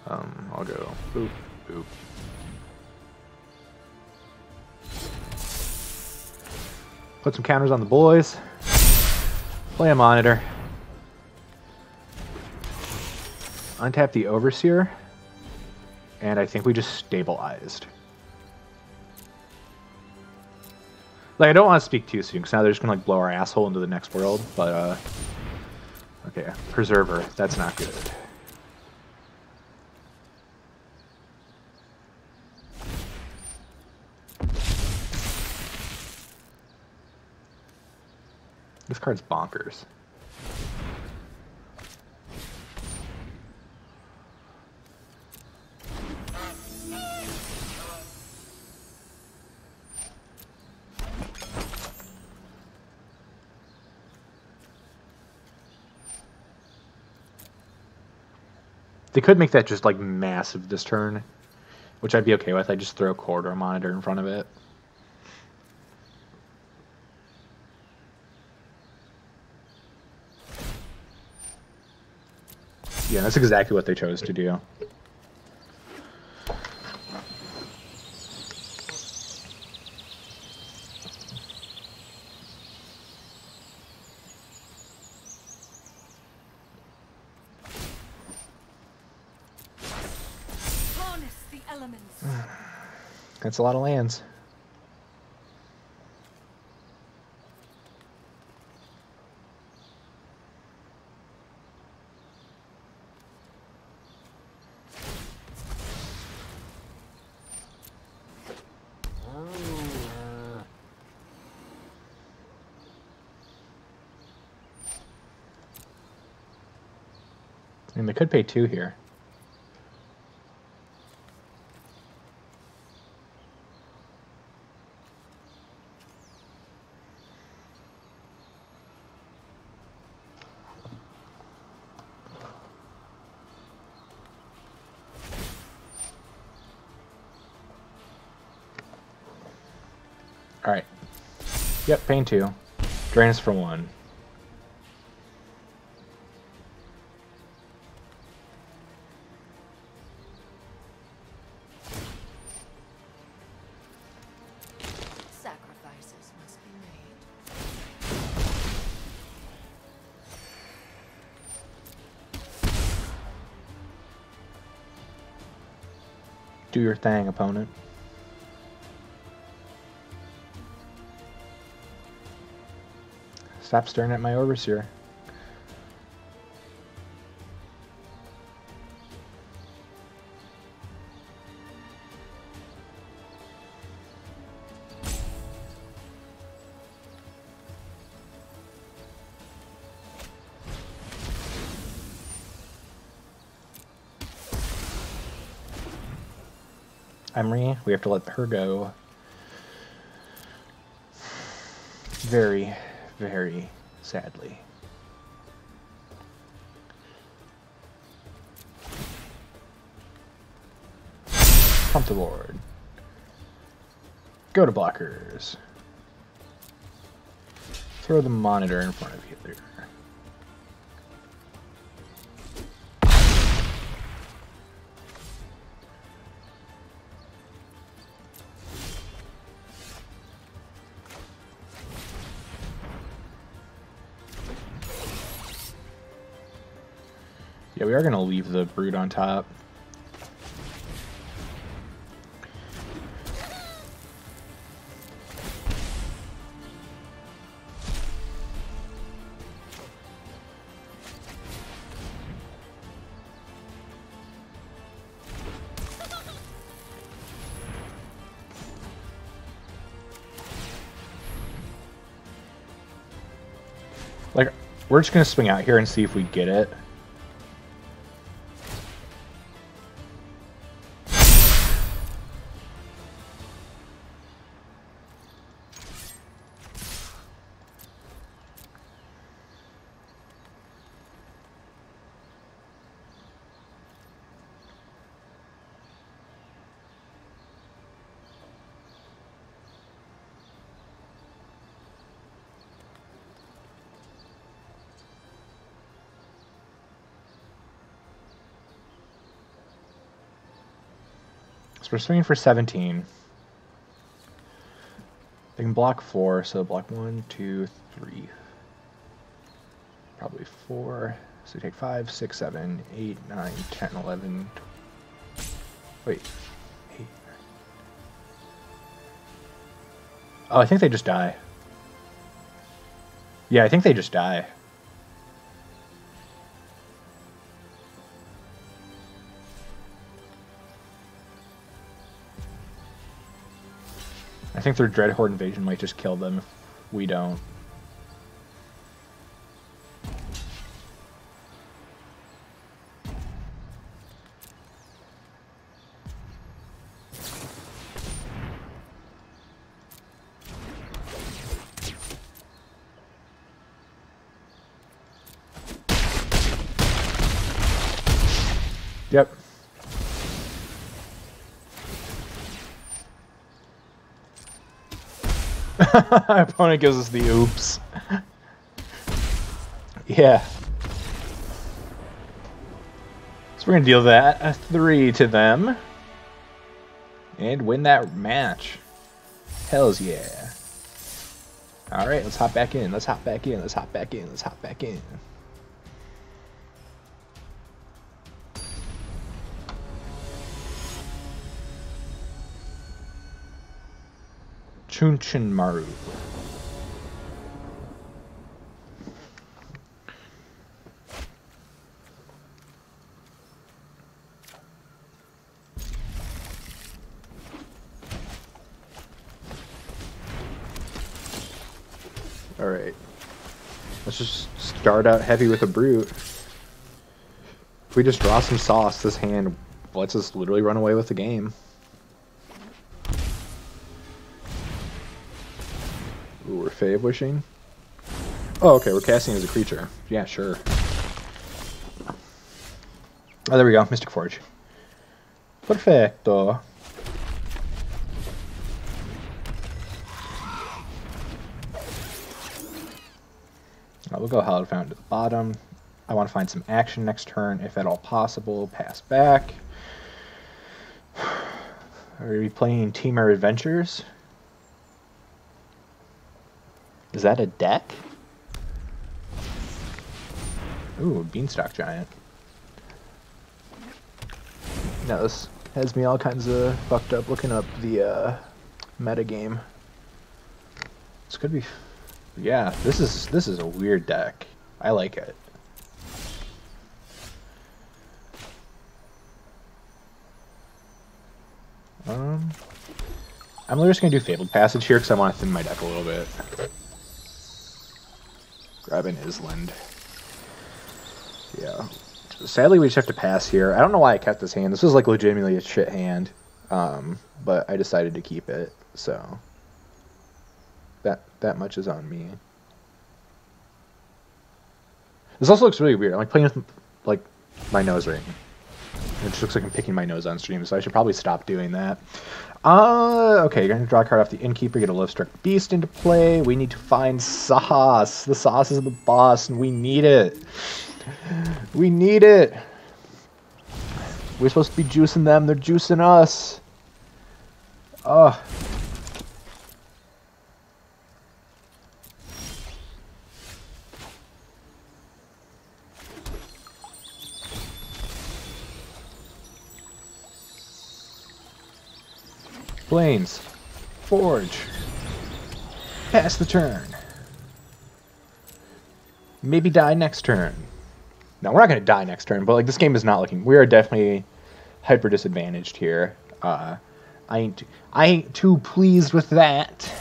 I'll go boop, boop. Put some counters on the boys. Play a monitor. Untap the Overseer. And I think we just stabilized. Like, I don't want to speak too soon, because now they're just going to like blow our asshole into the next world. But, okay, Preserver. That's not good. This card's bonkers. They could make that just like massive this turn, which I'd be okay with. I just throw a quarter monitor in front of it. Yeah, that's exactly what they chose to do. Harness the elements. That's a lot of lands. I mean, they could pay 2 here. Alright. Yep, paying 2. Drain us for 1. Sacrifices must be made. Do your thing, opponent. Stop staring at my Overseer. Emery, we have to let her go. Very, very sadly. Pump the board. Go to blockers. Throw the monitor in front of you there. Yeah, we are going to leave the Brood on top. Like, we're just going to swing out here and see if we get it. So we're swinging for 17. They can block 4, so block 1, 2, 3. Probably 4. So we take 5, 6, 7, 8, 9, 10, 11. Wait. 8. Oh, I think they just die. Yeah, I think they just die. I think their Dreadhorde invasion might just kill them if we don't. Yep. Our opponent gives us the oops. Yeah. So we're going to deal that a 3 to them. And win that match. Hells yeah. Alright, let's hop back in. Let's hop back in. Let's hop back in. Let's hop back in. Chunchin Maru. Alright. Let's just start out heavy with a brute. If we just draw some sauce, this hand lets us literally run away with the game. Ooh, we're Fave Wishing. Oh, okay, we're casting as a creature. Yeah, sure. Oh, there we go. Mystic Forge. Perfecto. We'll go Hallowed Fountain to the bottom. I want to find some action next turn, if at all possible. Pass back. Are we playing Teamer Adventures? Is that a deck? Ooh, Beanstalk Giant. Now this has me all kinds of fucked up looking up the meta game. This could be... Yeah, this is a weird deck. I like it. I'm literally just gonna do Fabled Passage here because I want to thin my deck a little bit. Grab an Island. Yeah. Sadly, we just have to pass here. I don't know why I kept this hand. This was like legitimately a shit hand, but I decided to keep it. So that much is on me. This also looks really weird. I'm like playing with like my nose ring. It just looks like I'm picking my nose on stream, so I should probably stop doing that. Okay, you're going to draw a card off the Innkeeper, get a Lovestruck Beast into play. We need to find sauce. The sauce is the boss, and we need it. We need it. We're supposed to be juicing them. They're juicing us. Ugh. Plains. Forge. Pass the turn. Maybe die next turn. No, we're not going to die next turn, but like this game is not looking... We are definitely hyper disadvantaged here. I ain't too pleased with that.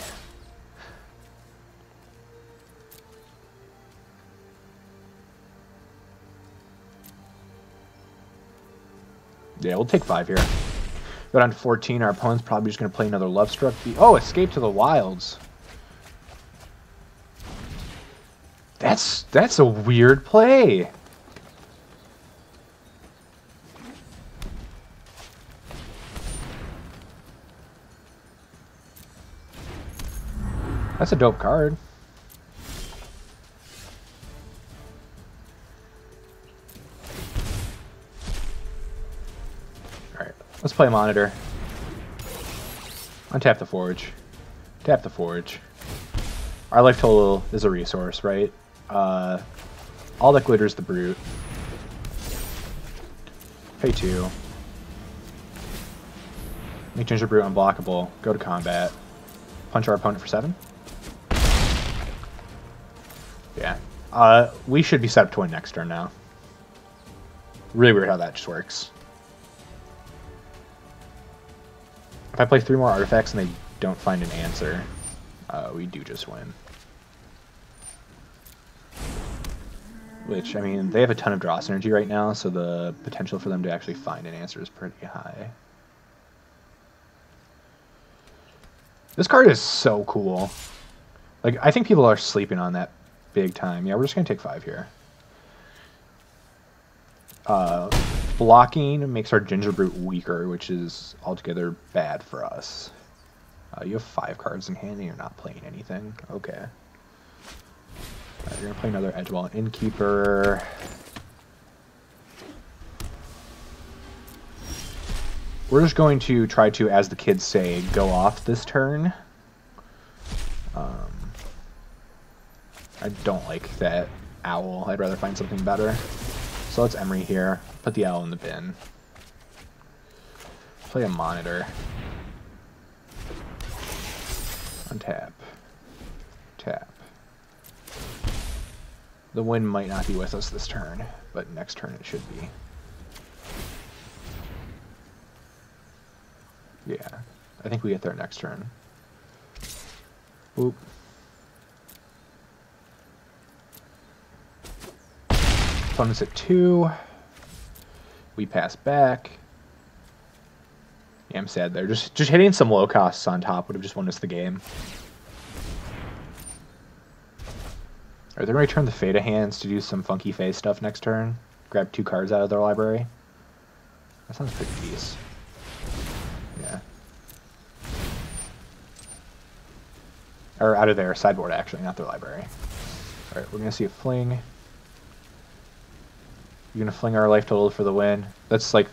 Yeah, we'll take 5 here. Go down to 14. Our opponent's probably just going to play another Lovestruck. Oh, Escape to the Wilds. That's a weird play. That's a dope card. Alright, let's play Monitor. Untap the Forge. Tap the Forge. Our life total is a resource, right? All that glitters the Brute. Pay 2. Make Ginger Brute unblockable. Go to combat. Punch our opponent for 7. Yeah. We should be set up to win next turn now. Really weird how that just works. If I play 3 more artifacts and they don't find an answer, we do just win. Which, I mean, they have a ton of draw synergy right now, so the potential for them to actually find an answer is pretty high. This card is so cool. Like, I think people are sleeping on that big time. Yeah, we're just going to take 5 here. Blocking makes our Ginger Brute weaker, which is altogether bad for us. You have 5 cards in hand and you're not playing anything. Okay. You're going to play another Edgewall Innkeeper. We're just going to try to, as the kids say, go off this turn. I don't like that owl. I'd rather find something better. So let's Emery here. Put the owl in the bin. Play a Monitor. Untap. Tap. The wind might not be with us this turn, but next turn it should be. Yeah, I think we get there next turn. Oop. Opponent's at 2. We pass back. Yeah, I'm sad there. Just hitting some low costs on top would have just won us the game. Are they going to return the Fata Hands to do some funky face stuff next turn? Grab 2 cards out of their library? That sounds pretty decent. Yeah. Or out of their sideboard, actually, not their library. Alright, we're going to see a fling. You're going to fling our life total for the win. That's like...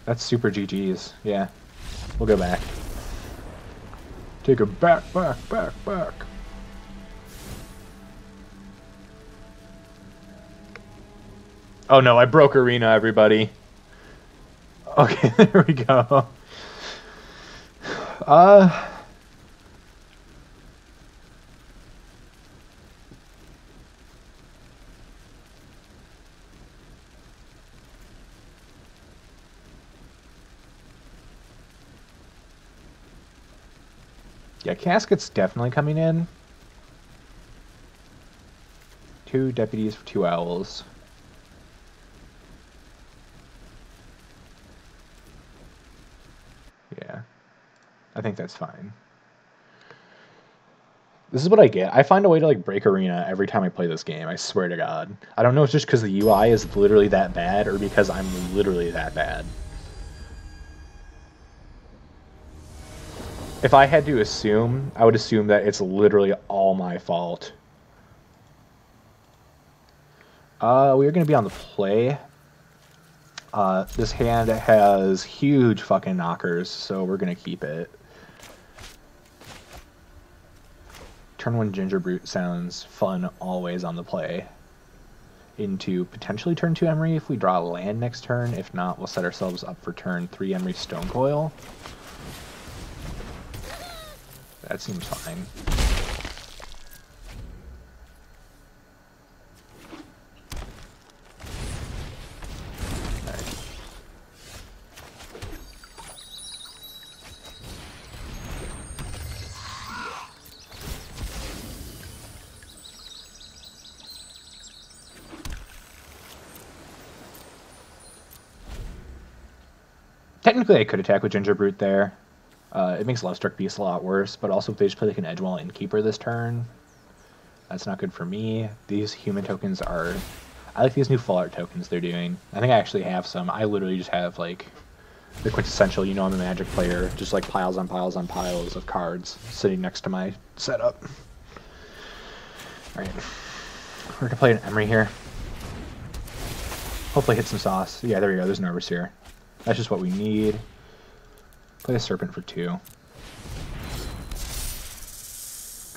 That's super GG's. Yeah. We'll go back. Take her back. Oh no, I broke Arena, everybody. Okay, there we go. Yeah, Casket's definitely coming in. 2 deputies for 2 owls. Yeah, I think that's fine. This is what I get. I find a way to like break Arena every time I play this game, I swear to God. I don't know if it's just because the UI is literally that bad or because I'm literally that bad. If I had to assume, I would assume that it's literally all my fault. We are going to be on the play. This hand has huge fucking knockers, so we're going to keep it. Turn 1 Ginger Brute sounds fun always on the play. Into potentially turn 2 Emery if we draw a land next turn. If not, we'll set ourselves up for turn 3 Emery Stonecoil. That seems fine. Technically, I could attack with Ginger Brute there. It makes Lovestruck Beast a lot worse, but also if they just play like an Edgewall Innkeeper this turn, that's not good for me. These human tokens are... I like these new full art tokens they're doing. I think I actually have some. I literally just have like the quintessential, you know I'm a Magic player, just like piles on piles on piles of cards sitting next to my setup. Alright. We're going to play an Emery here. Hopefully hit some sauce. Yeah, there we go. There's an Overseer. That's just what we need. Play a Serpent for 2.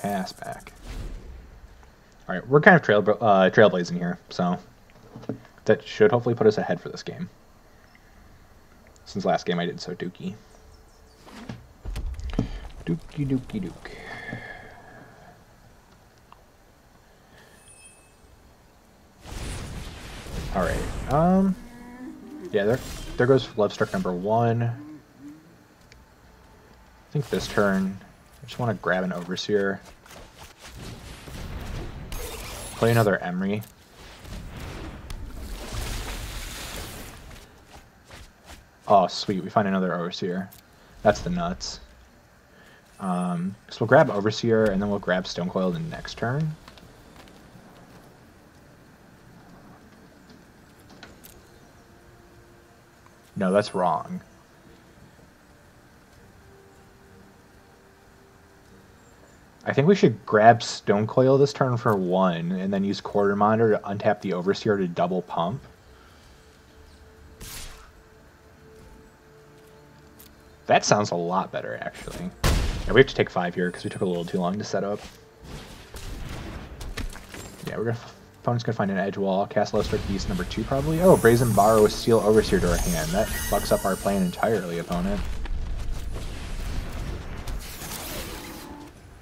Pass back. Alright, we're kind of trailblazing here, so that should hopefully put us ahead for this game. Since last game I did so dookie. Dookie dookie dook. Alright, yeah, there goes Lovestruck number 1. I think this turn, I just want to grab an Overseer. Play another Emery. Oh, sweet, we find another Overseer. That's the nuts. So we'll grab Overseer, and then we'll grab Stonecoil the next turn. No, that's wrong. I think we should grab Stonecoil this turn for 1, and then use Quarter Monitor to untap the Overseer to double pump. That sounds a lot better, actually. Yeah, we have to take 5 here, because we took a little too long to set up. Yeah, opponent's gonna find an edge wall, cast Lovestruck Beast number 2 probably. Oh, Brazen Borrow with Steel Overseer to our hand. That fucks up our plan entirely, opponent.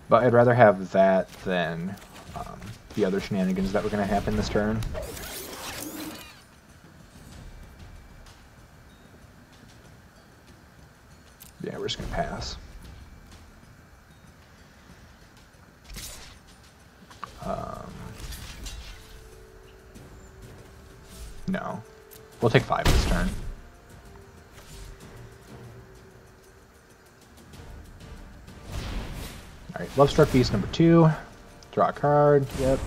But I'd rather have that than the other shenanigans that were gonna happen this turn. Yeah, we're just gonna pass. No. We'll take 5 this turn. Alright, Lovestruck Beast number 2. Draw a card. Yep.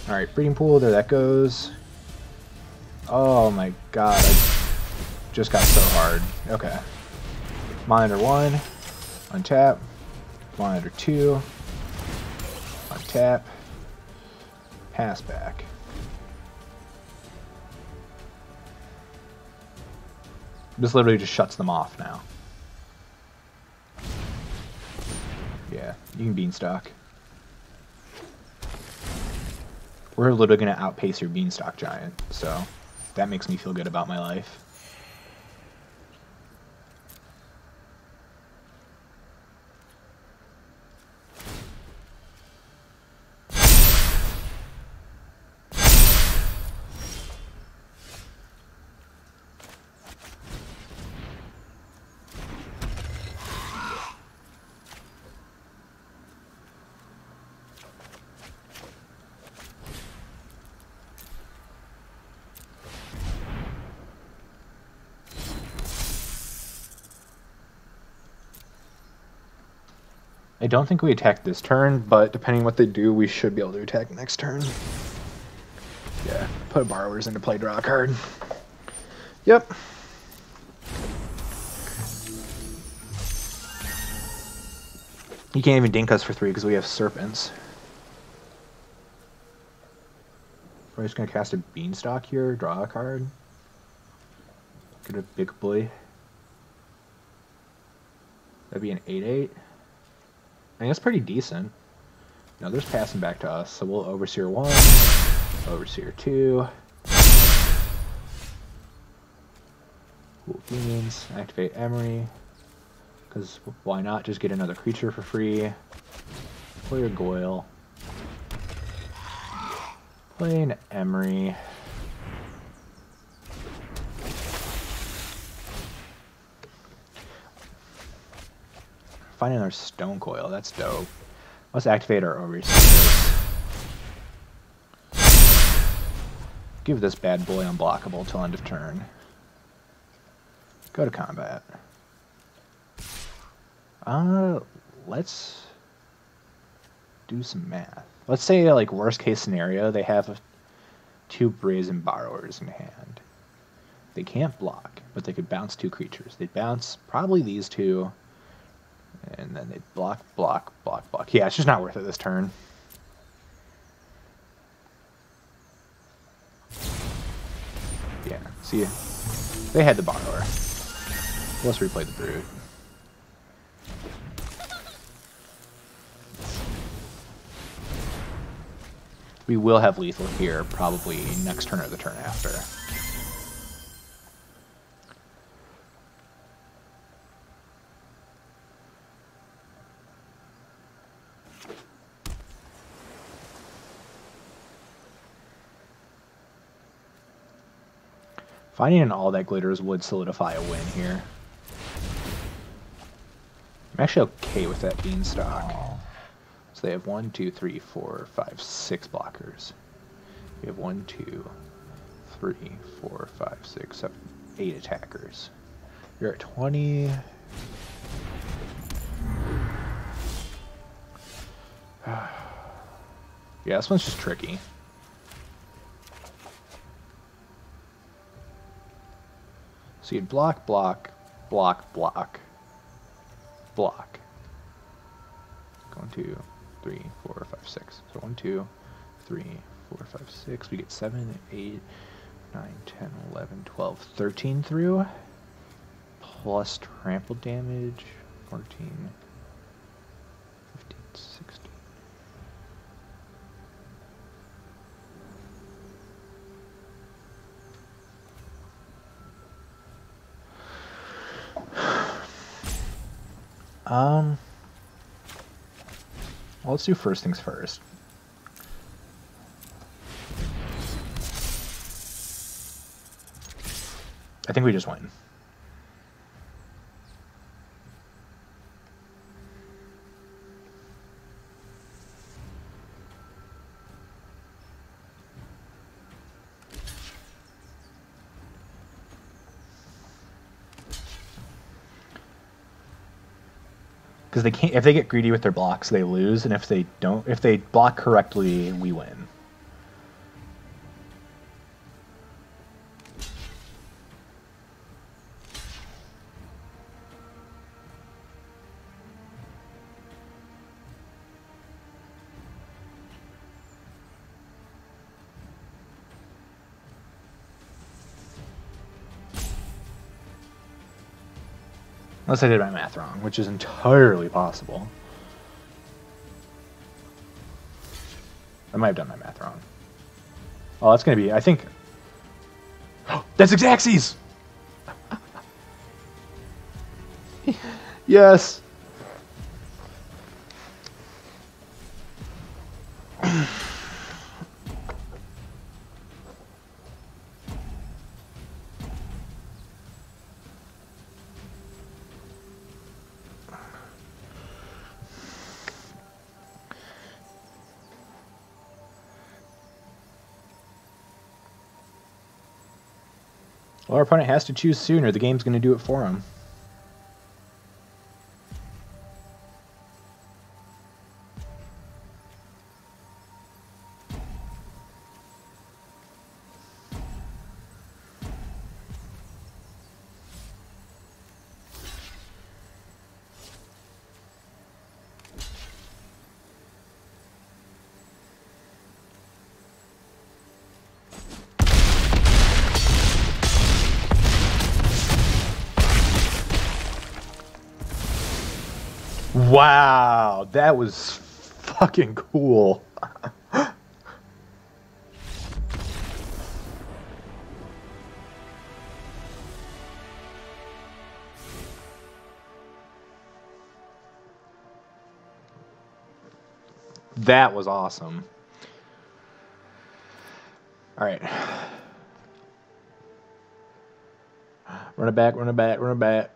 Alright, Breeding Pool, there that goes. Oh my god, I just got so hard. Okay. Monitor 1. Untap. Monitor 2. Untap. Pass back. This literally just shuts them off now. Yeah, you can Beanstalk. We're literally going to outpace your Beanstalk Giant, so that makes me feel good about my life. I don't think we attack this turn, but depending on what they do, we should be able to attack next turn. Yeah, put Borrowers into play, draw a card. Yep. You can't even dink us for 3 because we have Serpents. We're just going to cast a Beanstalk here, draw a card. Get a big boy. That'd be an 8/8. I think that's pretty decent. No, there's passing back to us, so we'll Overseer 1, Overseer 2. Cool Beans, activate Emery. Because why not just get another creature for free? Play a Goyle. Play an Emery. Find another Stonecoil, that's dope. Let's activate our Overseers. Give this bad boy unblockable till end of turn. Go to combat. Let's do some math. Let's say, like, worst case scenario, they have 2 Brazen Borrowers in hand. They can't block, but they could bounce 2 creatures. They'd bounce probably these 2. And then they block. Yeah, it's just not worth it this turn. Yeah, see, they had the Borrower. Let's replay the Brute. We will have lethal here, probably next turn or the turn after. Finding an all that glitters would solidify a win here. I'm actually okay with that beanstalk. So they have 1, 2, 3, 4, 5, 6 blockers. We have 1, 2, 3, 4, 5, 6, 7, 8 attackers. You're at 20. Yeah, this one's just tricky. So you'd block, block, block, block, block. 1, 2, 3, 4, 5, 6. So 1, 2, 3, 4, 5, 6. We get 7, 8, 9, 10, 11, 12, 13 through. Plus trample damage. 14, 15, 16. Well, let's do first things first. I think we just win. Because they can't, if they get greedy with their blocks, they lose, and if they don't, if they block correctly, we win. Unless I did my math wrong, which is entirely possible. I might have done my math wrong. Oh, that's going to be, I think... That's Xaxes! Yes! Well, our opponent has to choose soon, or the game's going to do it for him. Wow, that was fucking cool. That was awesome. All right. Run it back, run it back, run it back.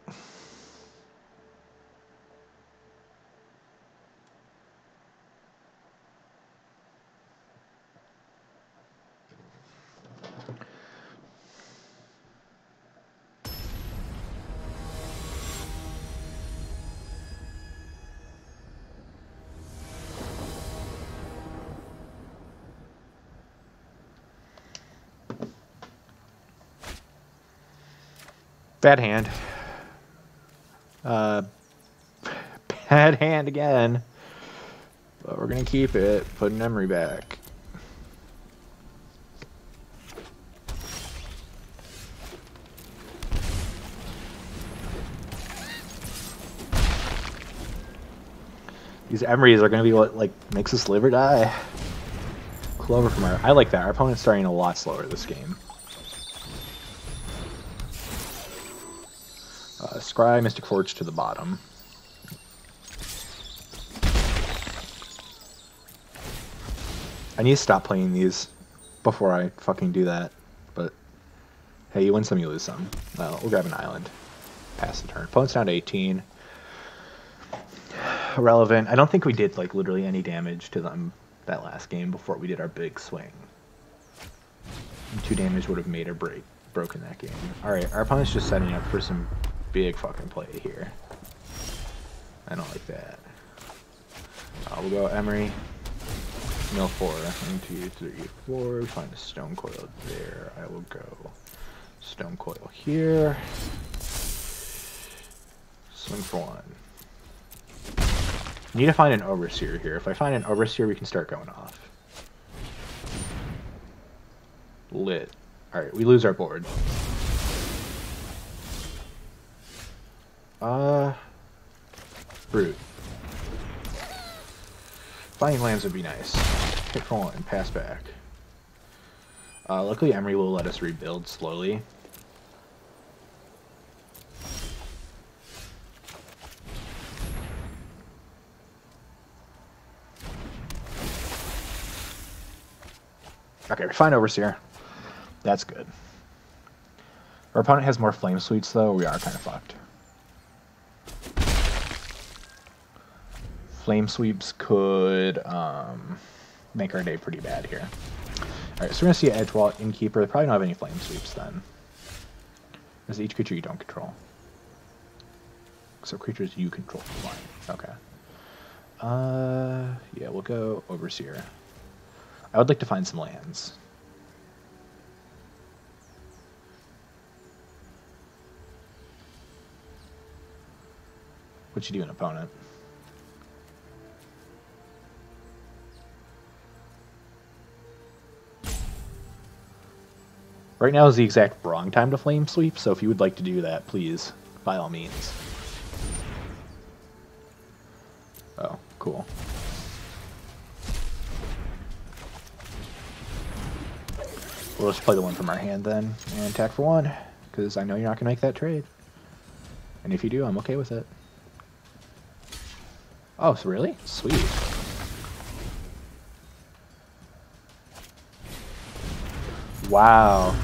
Bad hand. Bad hand again. But we're going to keep it. Put memory back. These Emerys are going to be what like makes us live or die. Clover from our... I like that. Our opponent's starting a lot slower this game. Scry, Mystic Forge to the bottom. I need to stop playing these before I fucking do that. But, hey, you win some, you lose some. Well, we'll grab an island. Pass the turn. Opponent's down to 18. Irrelevant. I don't think we did, like, literally any damage to them that last game before we did our big swing. And 2 damage would have made or broken that game. Alright, our opponent's just setting up for some big fucking play here. I don't like that. We'll go Emery. Mill 4. 1, 2, 3, 4. We find a Stone Coil there. I will go Stone Coil here. Swing for 1. Need to find an Overseer here. If I find an Overseer, we can start going off. Lit. Alright, we lose our board. Brute. Finding lands would be nice. Hit for 1, pass back. Luckily Emery will let us rebuild slowly. Okay, we find Overseer. That's good. Our opponent has more Flame Sweeps though, we are kind of fucked. Flame Sweeps could make our day pretty bad here. Alright, so we're going to see Edgewall, Innkeeper. They probably don't have any Flame Sweeps then. There's each creature you don't control. So creatures you control. Fine. Okay. Yeah, we'll go Overseer. I would like to find some lands. What you doing, opponent? Right now is the exact wrong time to Flame Sweep, so if you would like to do that, please, by all means. Oh, cool. We'll just play the one from our hand then, and attack for 1, because I know you're not going to make that trade. And if you do, I'm okay with it. Oh, so really? Sweet. Wow.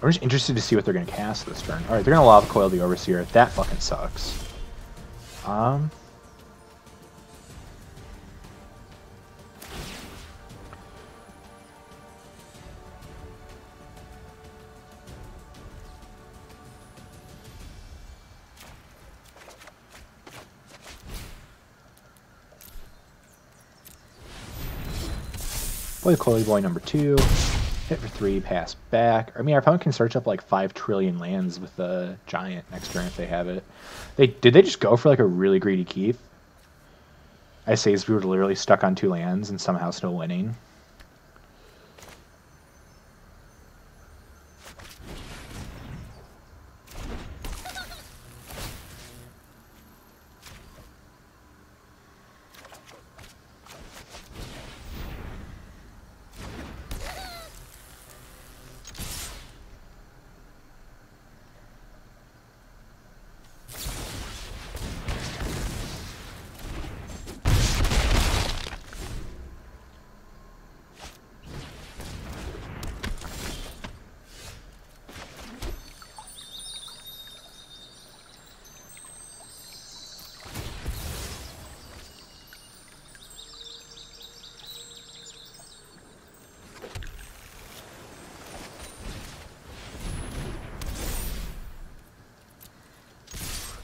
I'm just interested to see what they're going to cast this turn. Alright, they're going to Lava Coil the Overseer. That fucking sucks. Play the Coily Boy number 2. Hit for 3, pass back. I mean, our opponent can search up like 5 trillion lands with the Giant next turn if they have it. Did they just go for like a really greedy keep? I say we were literally stuck on 2 lands and somehow still winning.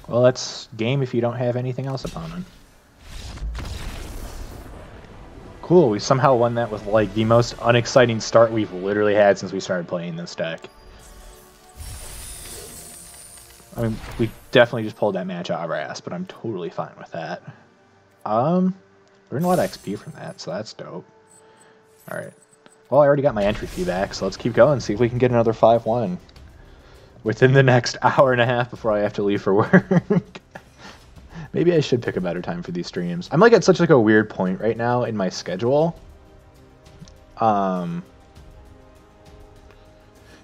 Well, that's game if you don't have anything else opponent. Cool, we somehow won that with like the most unexciting start we've literally had since we started playing this deck. I mean, we definitely just pulled that match out of our ass, but I'm totally fine with that. We're gonna let XP from that, so that's dope. All right. Well, I already got my entry fee back, so let's keep going. See if we can get another 5-1 within the next hour and a half before I have to leave for work. Maybe I should pick a better time for these streams. I'm like at such like a weird point right now in my schedule. Because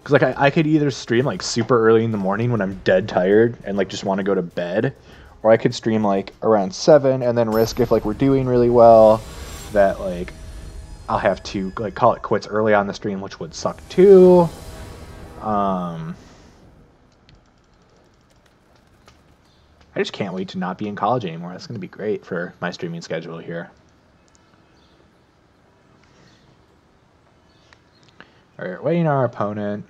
like I could either stream like super early in the morning when I'm dead tired and like just want to go to bed, or I could stream like around 7 and then risk if like we're doing really well that like I'll have to like call it quits early on the stream, which would suck too. I just can't wait to not be in college anymore. That's going to be great for my streaming schedule here. All right, waiting on our opponent.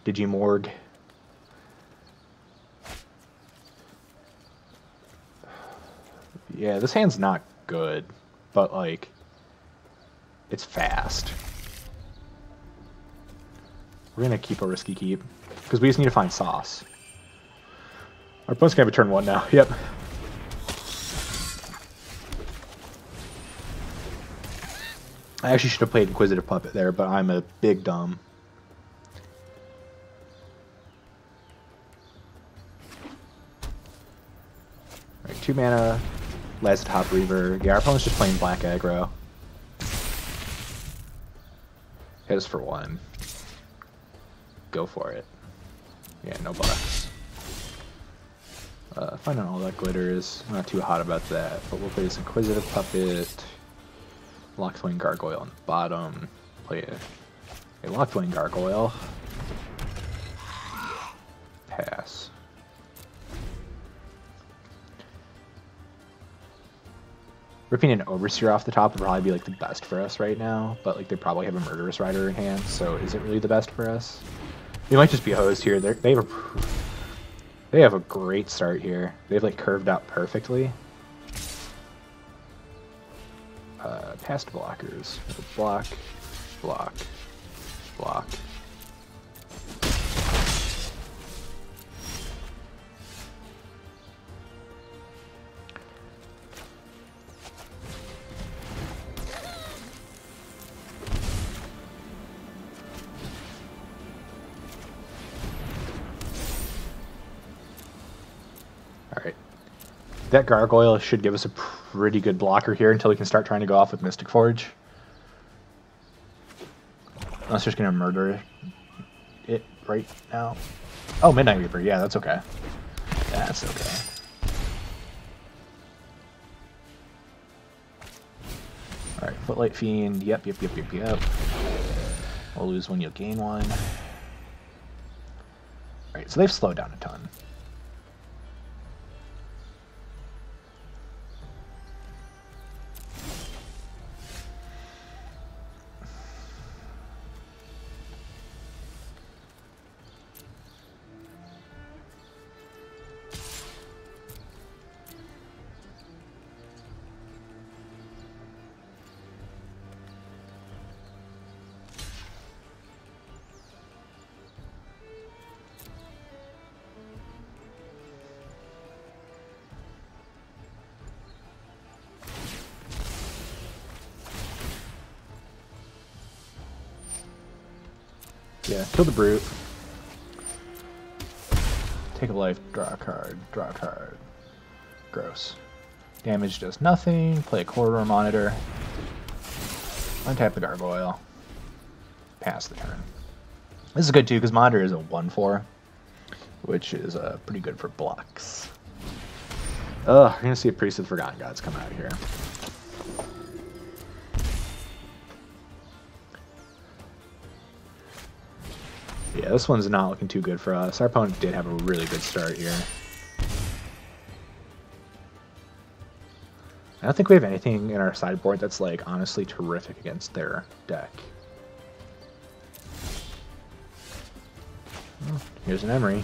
Digimorg. Yeah, this hand's not good, but like, it's fast. We're going to keep a risky keep, because we just need to find sauce. Our opponent's going to have a turn 1 now. Yep. I actually should have played Inquisitive Puppet there, but I'm a big dumb. Alright, 2 mana, last top Reaver. Yeah, our opponent's just playing black aggro. Hit us for 1. Go for it. Yeah, no bucks. Finding all that glitter is not too hot about that, but we'll play this Inquisitive Puppet. Lockthwain Gargoyle on the bottom. Play a Lockthwain Gargoyle. Pass. Ripping an Overseer off the top would probably be like the best for us right now, but like they probably have a Murderous Rider in hand, so is it really the best for us? We might just be hosed here. They have a great start here. They've like curved out perfectly. Past blockers. Block, block, block. Alright. That Gargoyle should give us a pretty good blocker here until we can start trying to go off with Mystic Forge. Unless they're just going to murder it right now. Oh, Midnight Reaper. Yeah, that's okay. That's okay. Alright, Footlight Fiend. Yep. We'll lose 1, you'll gain 1. Alright, so they've slowed down a ton. Yeah, kill the Brute. Take a life, draw a card, draw a card. Gross. Damage does nothing. Play a Corridor Monitor. Untap the Gargoyle. Pass the turn. This is good too, because Monitor is a 1/4, which is pretty good for blocks. Ugh, we're gonna see a Priest of the Forgotten Gods come out here. Yeah, this one's not looking too good for us. Our opponent did have a really good start here. I don't think we have anything in our sideboard that's like honestly terrific against their deck. Oh, here's an Emery.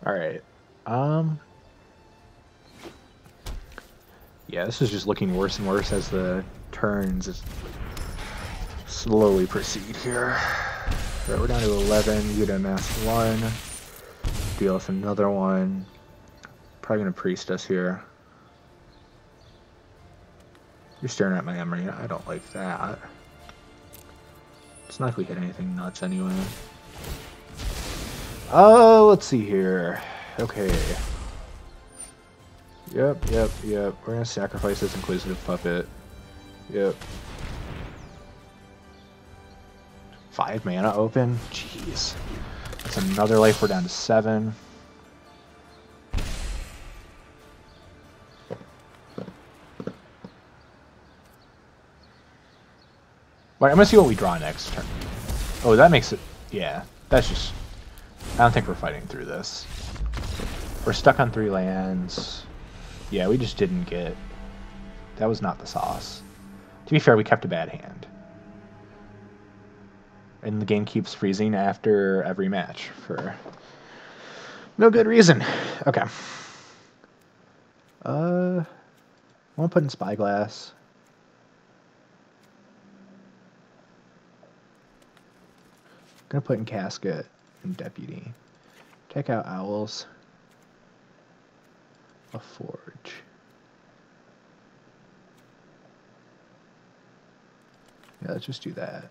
Alright. Yeah, this is just looking worse and worse as the turns slowly proceed here. Right, we're down to 11. You get a mass 1. Deal with another one. Probably gonna priest us here. You're staring at my emery. I don't like that. It's not like we hit anything nuts anyway. Oh, let's see here. Okay. Yep. We're gonna sacrifice this Inquisitive Puppet. Yep. 5 mana open? Jeez. That's another life. We're down to 7. Right, I'm gonna see what we draw next turn. Oh, that makes it... Yeah, that's just... I don't think we're fighting through this. We're stuck on 3 lands. Yeah, we just didn't get... That was not the sauce. To be fair, we kept a bad hand. And the game keeps freezing after every match for no good reason. Okay. I want to put in Spyglass. Gonna put in Casket and Deputy. Take out Owls. A Forge. Yeah, let's just do that.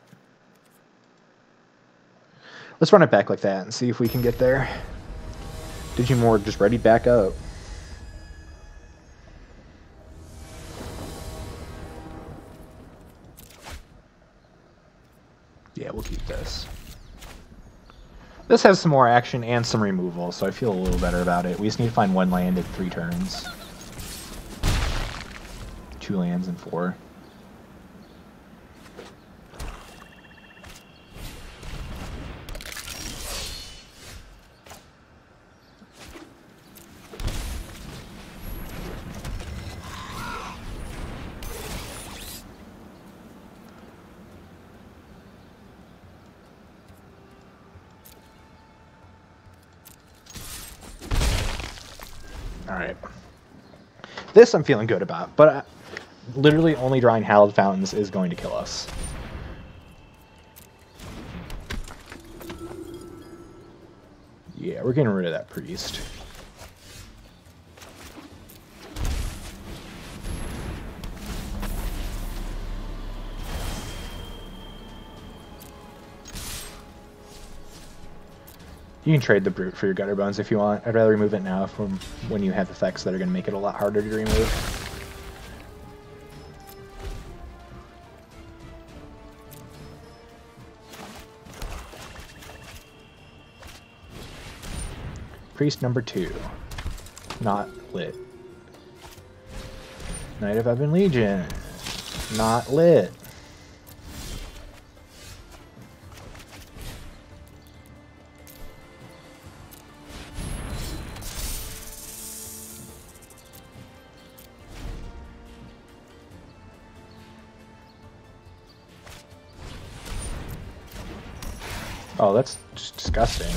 Let's run it back like that and see if we can get there. Digimorph just ready back up. Yeah, we'll keep this. This has some more action and some removal, so I feel a little better about it. We just need to find 1 land at 3 turns. 2 lands and 4. Alright. This I'm feeling good about, but literally only drawing Hallowed Fountains is going to kill us. Yeah, we're getting rid of that priest. You can trade the Brute for your Gutter Bones if you want. I'd rather remove it now from when you have effects that are going to make it a lot harder to remove. Priest number 2. Not lit. Knight of Ebon Legion. Not lit. Oh, that's just disgusting.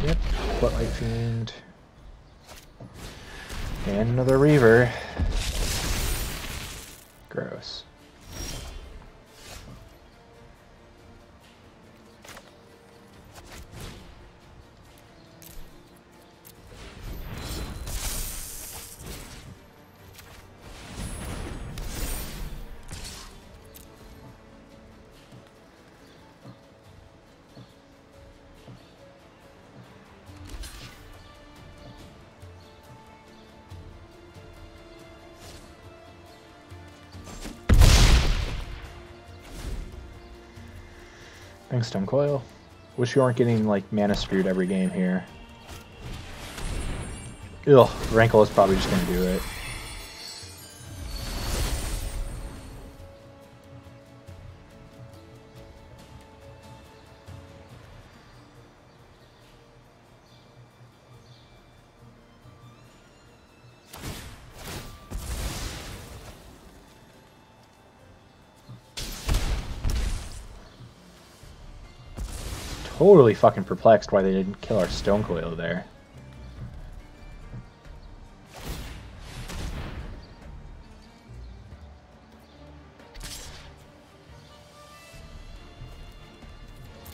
Yep, Spotlight Fiend. And another Reaver. Gross. Thanks, Stone Coil. Wish you weren't getting, like, mana screwed every game here. Ugh, Rankle is probably just gonna do it. totally fucking perplexed why they didn't kill our Stone Coil there.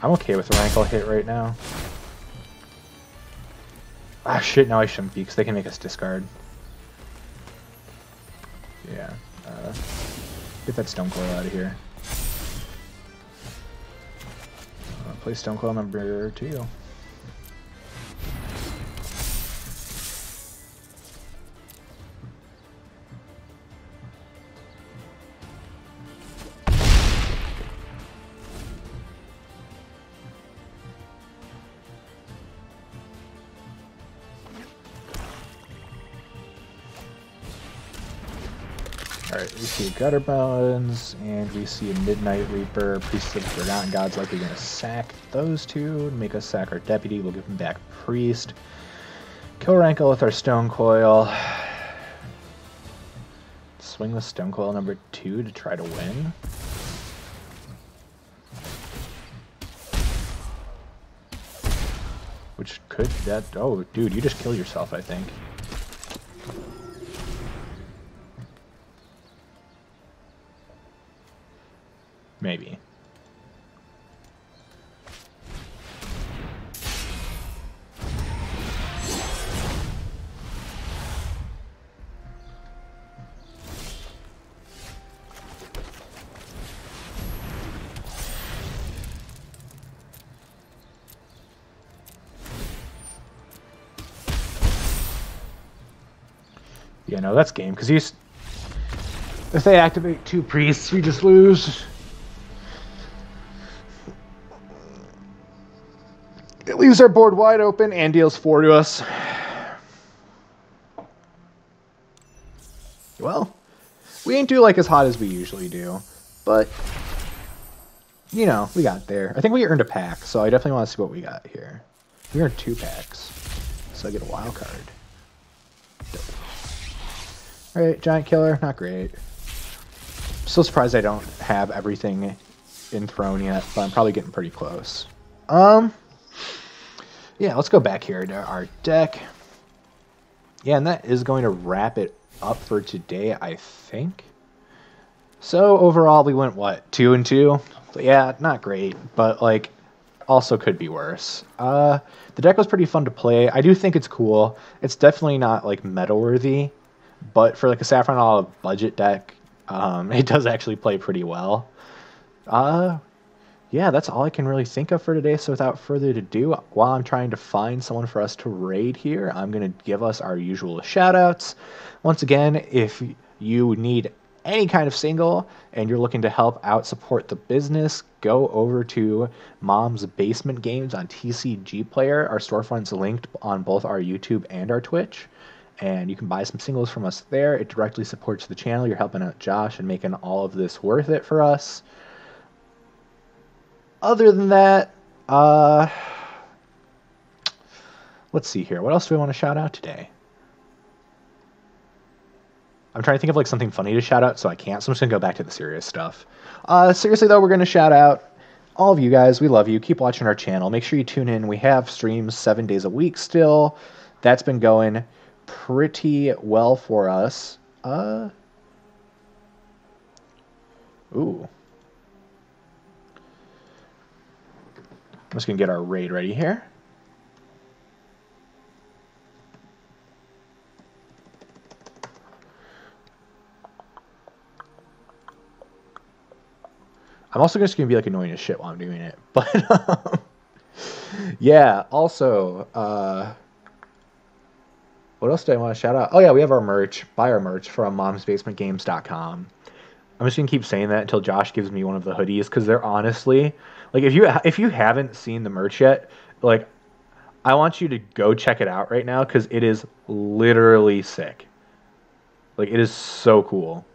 I'm okay with the Rankle hit right now. Ah, shit, no, I shouldn't be, because they can make us discard. Yeah. Get that Stone Coil out of here. Play Stone Coil number 2. Alright, we see Gutter Bones, and we see a Midnight Reaper. Priest of the Forgotten God's likely going to sack those two and make us sack our Deputy. We'll give him back Priest. Kill Rankle with our Stone Coil. Swing with Stone Coil number 2 to try to win. Which could that... Oh, dude, you just killed yourself, I think. Maybe. Yeah, no, that's game, because he's... If they activate 2 priests, we just lose. It leaves our board wide open and deals 4 to us. Well, we ain't do like as hot as we usually do, but, you know, we got there. I think we earned a pack, so I definitely want to see what we got here. We earned 2 packs, so I get a wild card. Alright, Giant Killer, not great. Still surprised I don't have everything in Throne yet, but I'm probably getting pretty close. Yeah, let's go back here to our deck. Yeah, and that is going to wrap it up for today, I think. So overall, we went, what, 2-2? So, yeah, not great, but, like, also could be worse. The deck was pretty fun to play. I do think it's cool. It's definitely not, like, meta-worthy, but for, like, a Saffron Olive budget deck, it does actually play pretty well. Yeah, that's all I can really think of for today. So without further ado, while I'm trying to find someone for us to raid here, I'm going to give us our usual shout-outs. Once again, if you need any kind of single and you're looking to help out support the business, go over to Mom's Basement Games on TCG Player. Our storefront's linked on both our YouTube and our Twitch. And you can buy some singles from us there. It directly supports the channel. You're helping out Josh and making all of this worth it for us. Other than that, let's see here. What else do we want to shout out today? I'm trying to think of like something funny to shout out, so I can't. So I'm just going to go back to the serious stuff. Seriously, though, we're going to shout out all of you guys. We love you. Keep watching our channel. Make sure you tune in. We have streams 7 days a week still. That's been going pretty well for us. Ooh. I'm just going to get our raid ready here. I'm also just going to be like annoying as shit while I'm doing it. But yeah, also, what else do I want to shout out? Oh yeah, we have our merch. Buy our merch from momsbasementgames.com. I'm just going to keep saying that until Josh gives me one of the hoodies, because they're honestly, like, if you haven't seen the merch yet, like, I want you to go check it out right now, because it is literally sick. Like, it is so cool.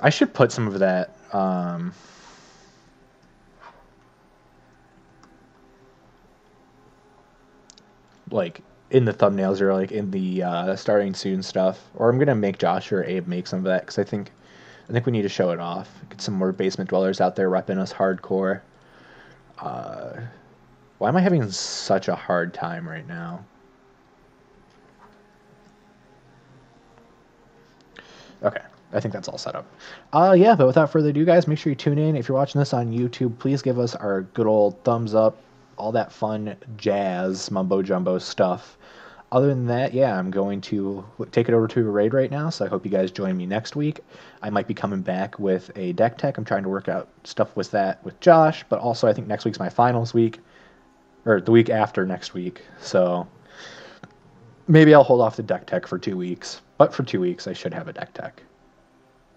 I should put some of that, like in the thumbnails or like in the starting soon stuff. Or I'm gonna make Josh or Abe make some of that because I think we need to show it off. Get some more basement dwellers out there repping us hardcore. Why am I having such a hard time right now? Okay, I think that's all set up. Yeah, but without further ado, guys, make sure you tune in. If you're watching this on YouTube, please give us our good old thumbs up, all that fun jazz, mumbo jumbo stuff. Other than that, yeah, I'm going to take it over to a raid right now, so I hope you guys join me next week. I might be coming back with a deck tech. I'm trying to work out stuff with that with Josh, but also I think next week's my finals week, or the week after next week. So maybe I'll hold off the deck tech for 2 weeks, but for 2 weeks I should have a deck tech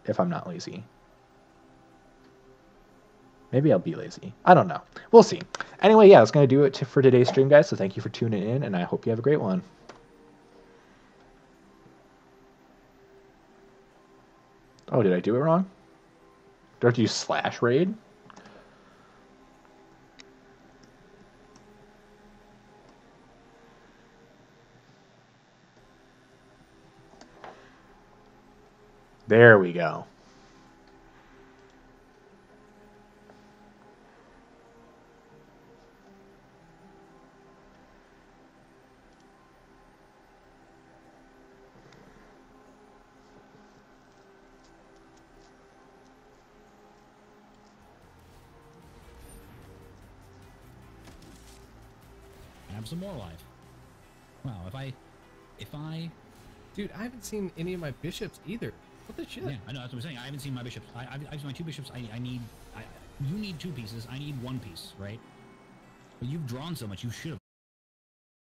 if I'm not lazy. Maybe I'll be lazy. I don't know. We'll see. Anyway, yeah, that's going to do it for today's stream, guys. So thank you for tuning in, and I hope you have a great one. Oh, did I do it wrong? Do I have to use slash raid? There we go. Have some more life. Wow, if I... Dude, I haven't seen any of my bishops either. What the shit? Yeah, I know, that's what I'm saying. I haven't seen my bishops. I've seen my 2 bishops. You need 2 pieces. I need 1 piece, right? But you've drawn so much, you should have